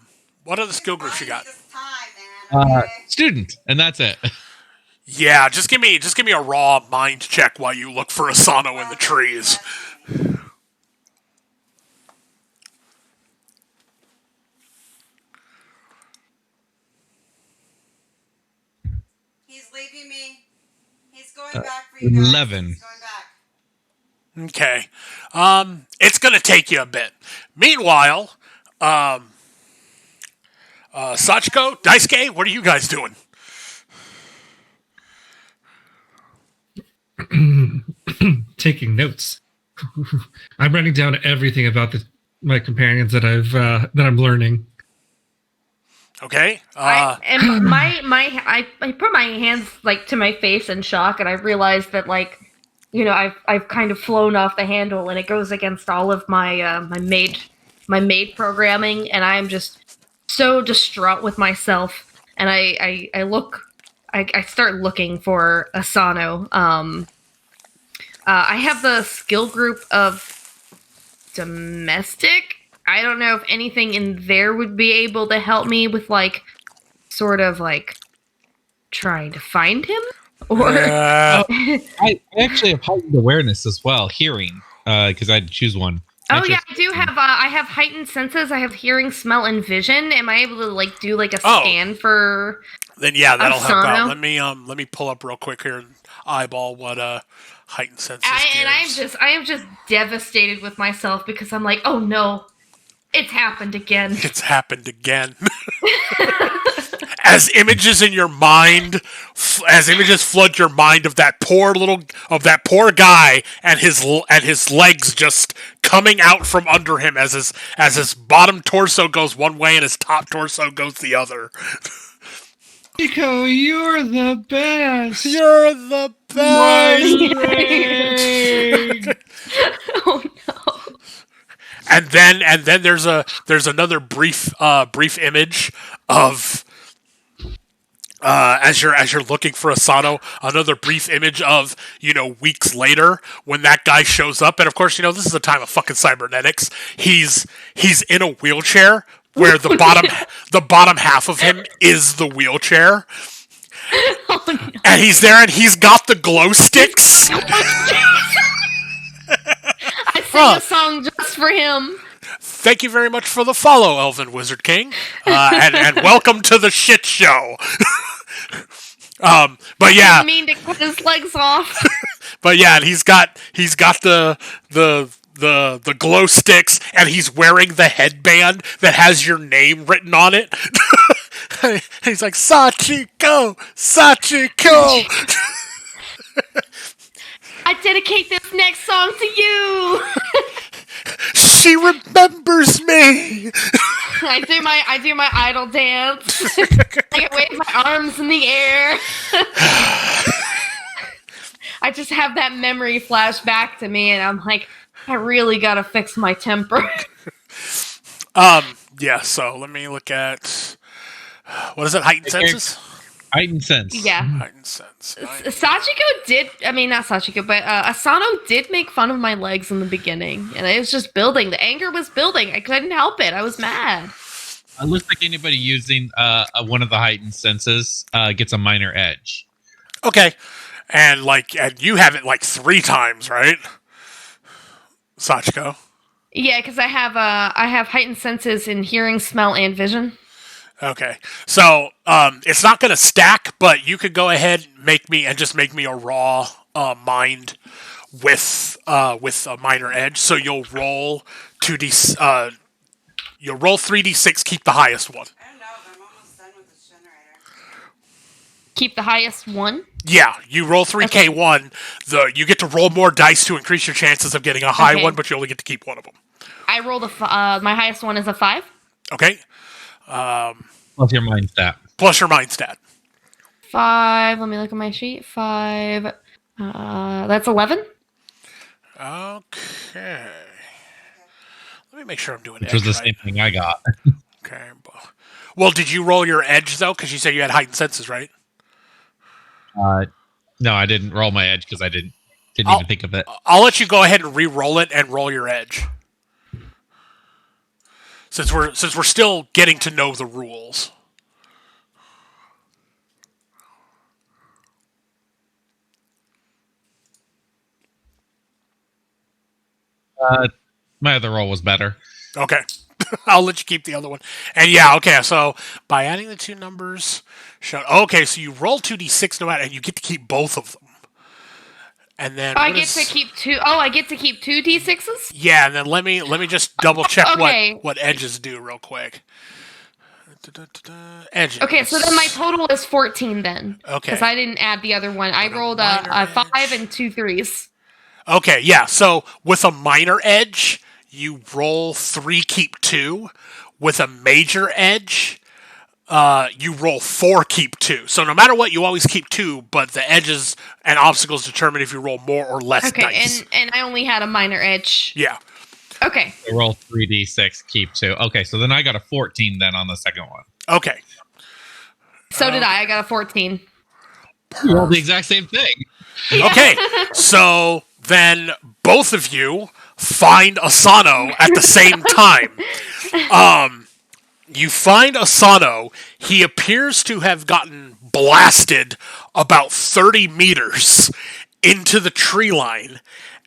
What other skill groups you got? this time, man. Okay? Student, and that's it. Yeah, just give me a raw mind check while you look for Asano in the trees. He's leaving me. He's going back for you guys. 11. He's going back. Okay. It's gonna take you a bit. Meanwhile, Sachiko, Daisuke, what are you guys doing? Taking notes. I'm writing down everything about my companions that I'm learning. Okay. I put my hands like to my face in shock, and I realized that I've kind of flown off the handle, and it goes against all of my my maid programming, and I'm just so distraught with myself. And I start looking for Asano. I have the skill group of domestic. I don't know if anything in there would be able to help me with sort of trying to find him. Or I actually have heightened awareness as well, hearing, because I had to choose one. I do have. I have heightened senses. I have hearing, smell, and vision. Am I able to do a scan for? Then yeah, that'll Asano? help out. Let me pull up real quick here and eyeball what heightened senses gives. I am just devastated with myself because I'm like, oh no, it's happened again. It's happened again. As images in your mind, as images flood your mind of that poor guy and his legs just coming out from under him as his bottom torso goes one way and his top torso goes the other. Nico, you're the best. You're the best. Oh no. And then there's another brief image of as you're looking for Asano, another brief image of weeks later when that guy shows up, and of course this is a time of fucking cybernetics. He's in a wheelchair where the bottom half of him is the wheelchair. Oh, no. And he's there and he's got the glow sticks. I sang a song just for him. Thank you very much for the follow, Elven Wizard King, and welcome to the shit show. But yeah, I mean to cut his legs off. But yeah, and he's got the glow sticks, and he's wearing the headband that has your name written on it. And he's like, Sachiko, Sachiko. I dedicate this next song to you. She remembers me. I do my idol dance. I wave my arms in the air. I just have that memory flash back to me, and I'm like, I really gotta fix my temper. Yeah. So let me look at what is it? Heightened senses. Heightened sense. Yeah. Heightened sense. Sachiko did, I mean, not Sachiko, but Asano did make fun of my legs in the beginning, and it was just building. The anger was building. I couldn't help it. I was mad. It looks like anybody using one of the heightened senses gets a minor edge. Okay. And you have it like 3 times, right? Sachiko. Yeah, because I have heightened senses in hearing, smell, and vision. Okay. So, it's not going to stack, but you could go ahead and make me a raw mind with a minor edge. So you'll roll 2d you'll roll 3d6, keep the highest one. I don't know, but I'm almost done with this generator. Keep the highest one. Yeah, you roll 3k1. You get to roll more dice to increase your chances of getting a high one, but you only get to keep one of them. I rolled my highest one is a 5. Okay. Plus your mind stat. Plus your mind stat. 5. Let me look at my sheet. 5. That's 11. Okay. Let me make sure I'm doing Which was the right. same thing I got. Okay. Well, did you roll your edge, though? Because you said you had heightened senses, right? No, I didn't roll my edge because I didn't even think of it. I'll let you go ahead and re-roll it and roll your edge. Since we're still getting to know the rules. My other roll was better. Okay. I'll let you keep the other one. And yeah, okay, so by adding the 2 numbers, okay, so you roll 2d6 no matter, and you get to keep both of them. And then I get to keep 2. Oh, I get to keep 2 d6s? Yeah, and then let me just double check Okay. what edges do real quick. Edges. Okay, so then my total is 14 then. Okay. Because I didn't add the other one. I rolled a 5 and 2 3s. Okay, yeah. So with a minor edge, you roll 3, keep 2. With a major edge, you roll 4, keep 2. So no matter what, you always keep 2, but the edges and obstacles determine if you roll more or less dice. And I only had a minor edge. Yeah. Okay. I roll 3d6, keep 2. Okay, so then I got a 14 then on the second one. Okay. So did I. I got a 14. You rolled the exact same thing. Okay, so then both of you find Asano at the same time. You find Asano. He appears to have gotten blasted about 30 meters into the tree line,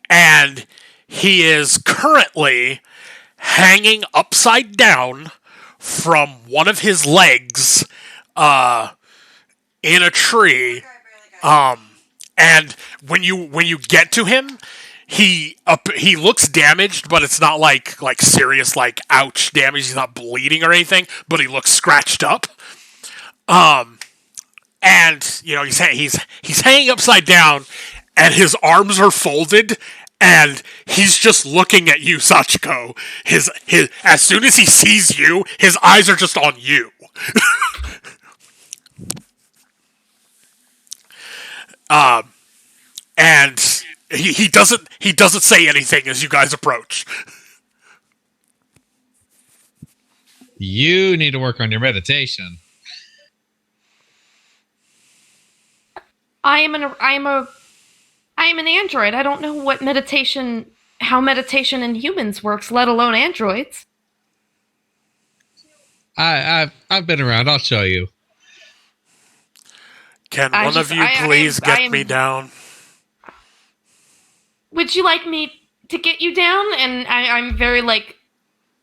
and he is currently hanging upside down from one of his legs in a tree. And when you get to him, he looks damaged, but it's not like serious ouch damage. He's not bleeding or anything, but he looks scratched up. And he's hanging upside down, and his arms are folded, and he's just looking at you, Sachiko. His as soon as he sees you, his eyes are just on you. And he doesn't say anything as you guys approach. You need to work on your meditation. I am an android. I don't know how meditation in humans works, let alone androids. I've been around. I'll show you. Can one of you please get me down? Would you like me to get you down? And I'm very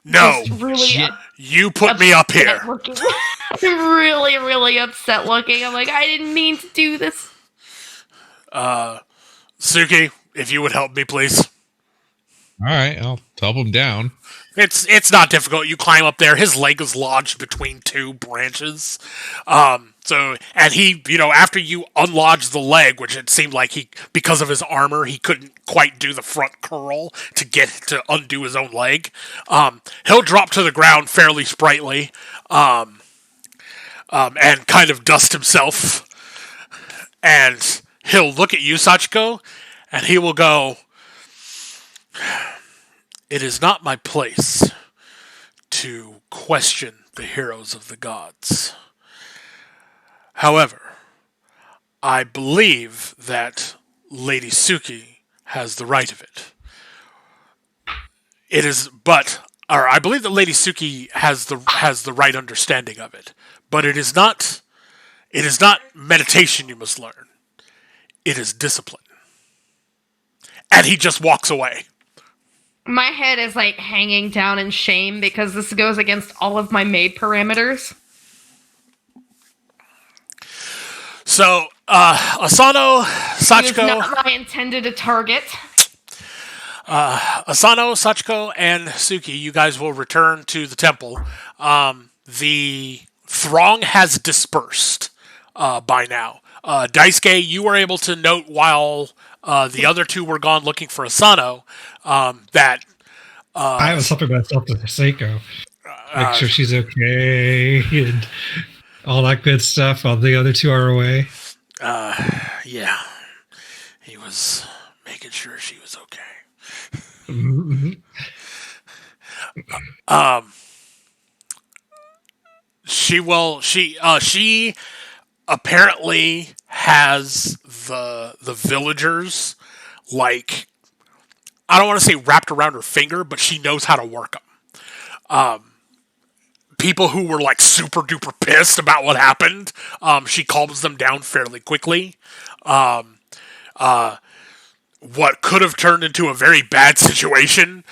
no, really you put me up here. I'm really, really upset looking. I'm like, I didn't mean to do this. Suki, if you would help me, please. All right, I'll help him down. It's not difficult. You climb up there. His leg is lodged between two branches. And he, after you unlodge the leg, which it seemed like because of his armor, he couldn't quite do the front curl to undo his own leg. He'll drop to the ground fairly sprightly, and kind of dust himself. And he'll look at you, Sachiko, and he will go, "It is not my place to question the heroes of the gods. However, I believe that Lady Suki has the right of it. I believe that Lady Suki has the right understanding of it. But it is not meditation you must learn. It is discipline." And he just walks away. My head is like hanging down in shame because this goes against all of my maid parameters. So, Asano, Sachiko... He was not my intended target. Asano, Sachiko, and Suki, you guys will return to the temple. The throng has dispersed by now. Daisuke, you were able to note while the other two were gone looking for Asano that... I was helping myself with Seiko. Make sure she's okay and all that good stuff while the other two are away. Yeah. He was making sure she was okay. Mm-hmm. She apparently has the villagers, like, I don't want to say wrapped around her finger, but she knows how to work them. People who were like super duper pissed about what happened, she calms them down fairly quickly. What could have turned into a very bad situation,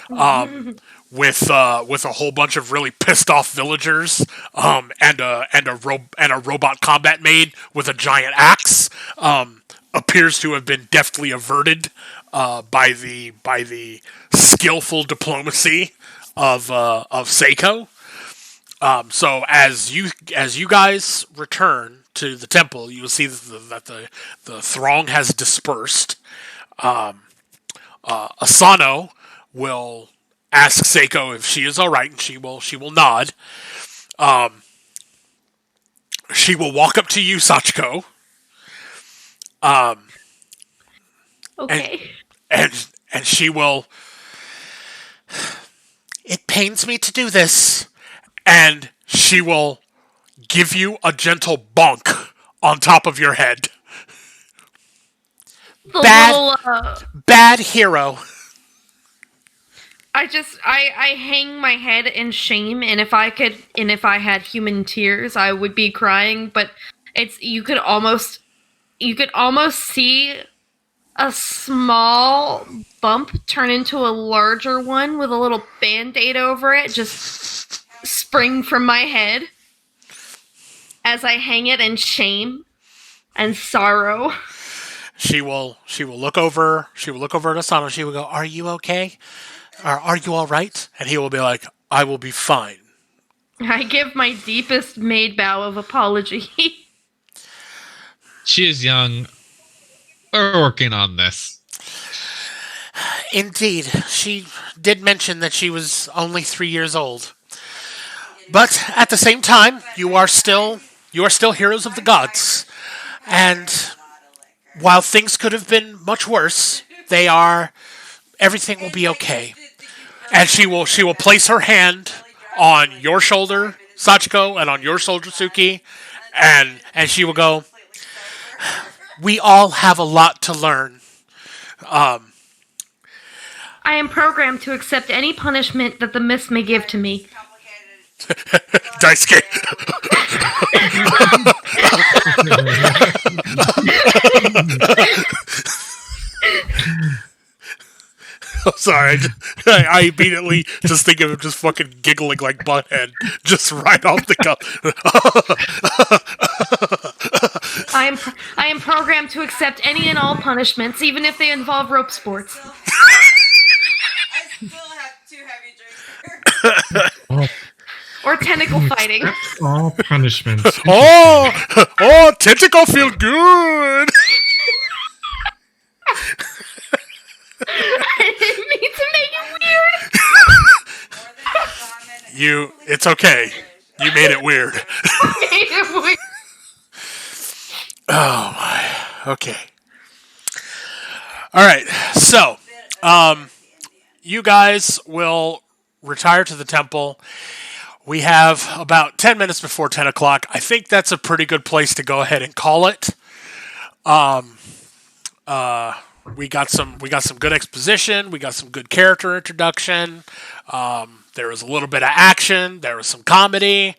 with a whole bunch of really pissed off villagers, and a robot combat maid with a giant axe, appears to have been deftly averted by the skillful diplomacy of Seiko. So as you guys return to the temple, you will see that the throng has dispersed. Asano will ask Seiko if she is all right, and she will nod. She will walk up to you, Sachiko. Okay. And she will... "It pains me to do this." And she will give you a gentle bonk on top of your head. Bad hero. I hang my head in shame, and if I had human tears, I would be crying, but you could almost see a small bump turn into a larger one with a little band-aid over it, just spring from my head as I hang it in shame and sorrow. She will look over at Asano. She will go, "Are you okay? Are you all right?" And he will be like, "I will be fine." I give my deepest maid bow of apology. She is young. We're working on this. Indeed, she did mention that she was only 3 years old. But at the same time, you are still heroes of the gods. And while things could have been much worse, everything will be okay. And she will place her hand on your shoulder, Sachiko, and on your shoulder, Suki, and she will go, "We all have a lot to learn." I am programmed to accept any punishment that the mist may give to me. Daisuke. I'm sorry. I immediately just think of him just fucking giggling like Butthead, just right off the cuff. I am programmed to accept any and all punishments, even if they involve rope sports. I still have 2 heavy drinks. Oh, Or tentacle fighting. that's all punishments. Oh, tentacle feel good. I didn't mean to make it weird. More than just ramen. It's okay. You made it weird. Made it weird. Oh my. Okay. All right. So, you guys will retire to the temple. We have about 10 minutes before 10 o'clock. I think that's a pretty good place to go ahead and call it. We got some good exposition. We got some good character introduction. There was a little bit of action. There was some comedy.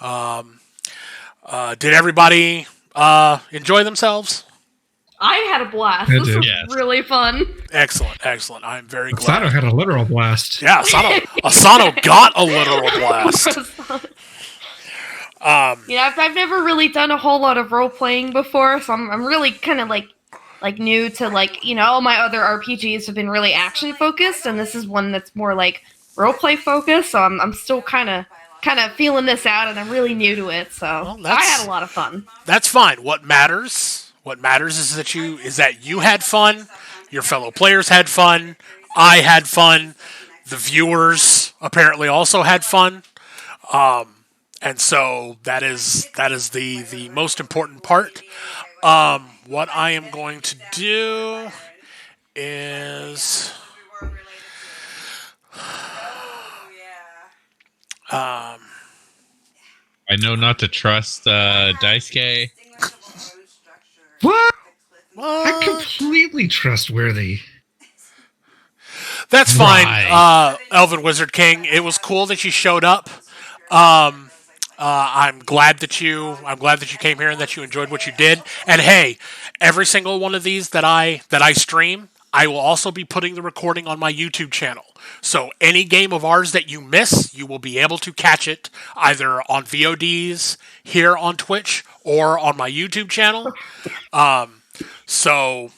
Did everybody enjoy themselves? I had a blast. I This did. was Yes. really fun. Excellent. I'm very glad. Sato had a literal blast. Yeah, Asano got a literal blast. Yeah, I've never really done a whole lot of role playing before, so I'm really kind of like new to all my other RPGs have been really action focused, and this is one that's more like role play focused. So I'm still kind of feeling this out, and I'm really new to it. So I had a lot of fun. That's fine. What matters is that you had fun, your fellow players had fun, I had fun, the viewers apparently also had fun. And so that is the most important part. What I am going to do is Oh, yeah. I know not to trust Daisuke. Distinguishable road structure. What? what? I'm completely trustworthy. That's fine, Right. Elven Wizard King. It was cool that you showed up. I'm glad that you came here and that you enjoyed what you did. And hey, every single one of these that I stream, I will also be putting the recording on my YouTube channel. So any game of ours that you miss, you will be able to catch it either on VODs here on Twitch or on my YouTube channel. So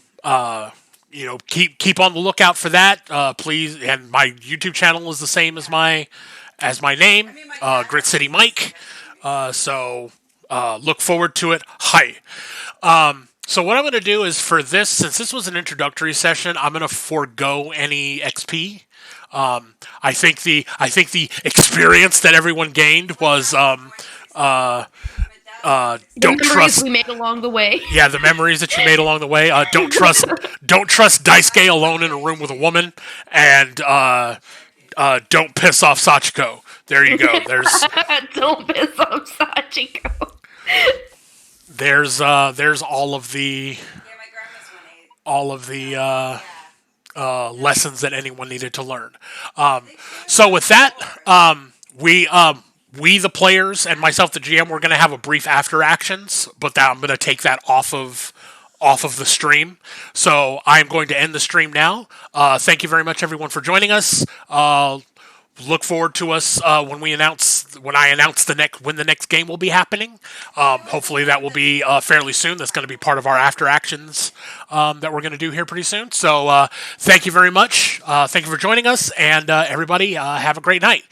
keep on the lookout for that, please. And my YouTube channel is the same as my name, Grit City Mike. So look forward to it. Hi. So what I'm going to do is for this, since this was an introductory session, I'm going to forego any XP. I think the experience that everyone gained was The don't memories trust. we made along the way. Yeah, the memories that you made along the way. Don't trust Daisuke alone in a room with a woman, and don't piss off Sachiko. There you go. Don't piss off Sachiko. There's all of the Yeah, my grandma's 1-8. lessons that anyone needed to learn. So with that, we the players and myself the GM, we're going to have a brief after actions, but I'm going to take that off of the stream. So I'm going to end the stream now. Thank you very much, everyone, for joining us. Look forward to us when I announce when the next game will be happening. Hopefully that will be fairly soon. That's going to be part of our after actions that we're going to do here pretty soon. So thank you very much. Thank you for joining us, and everybody have a great night.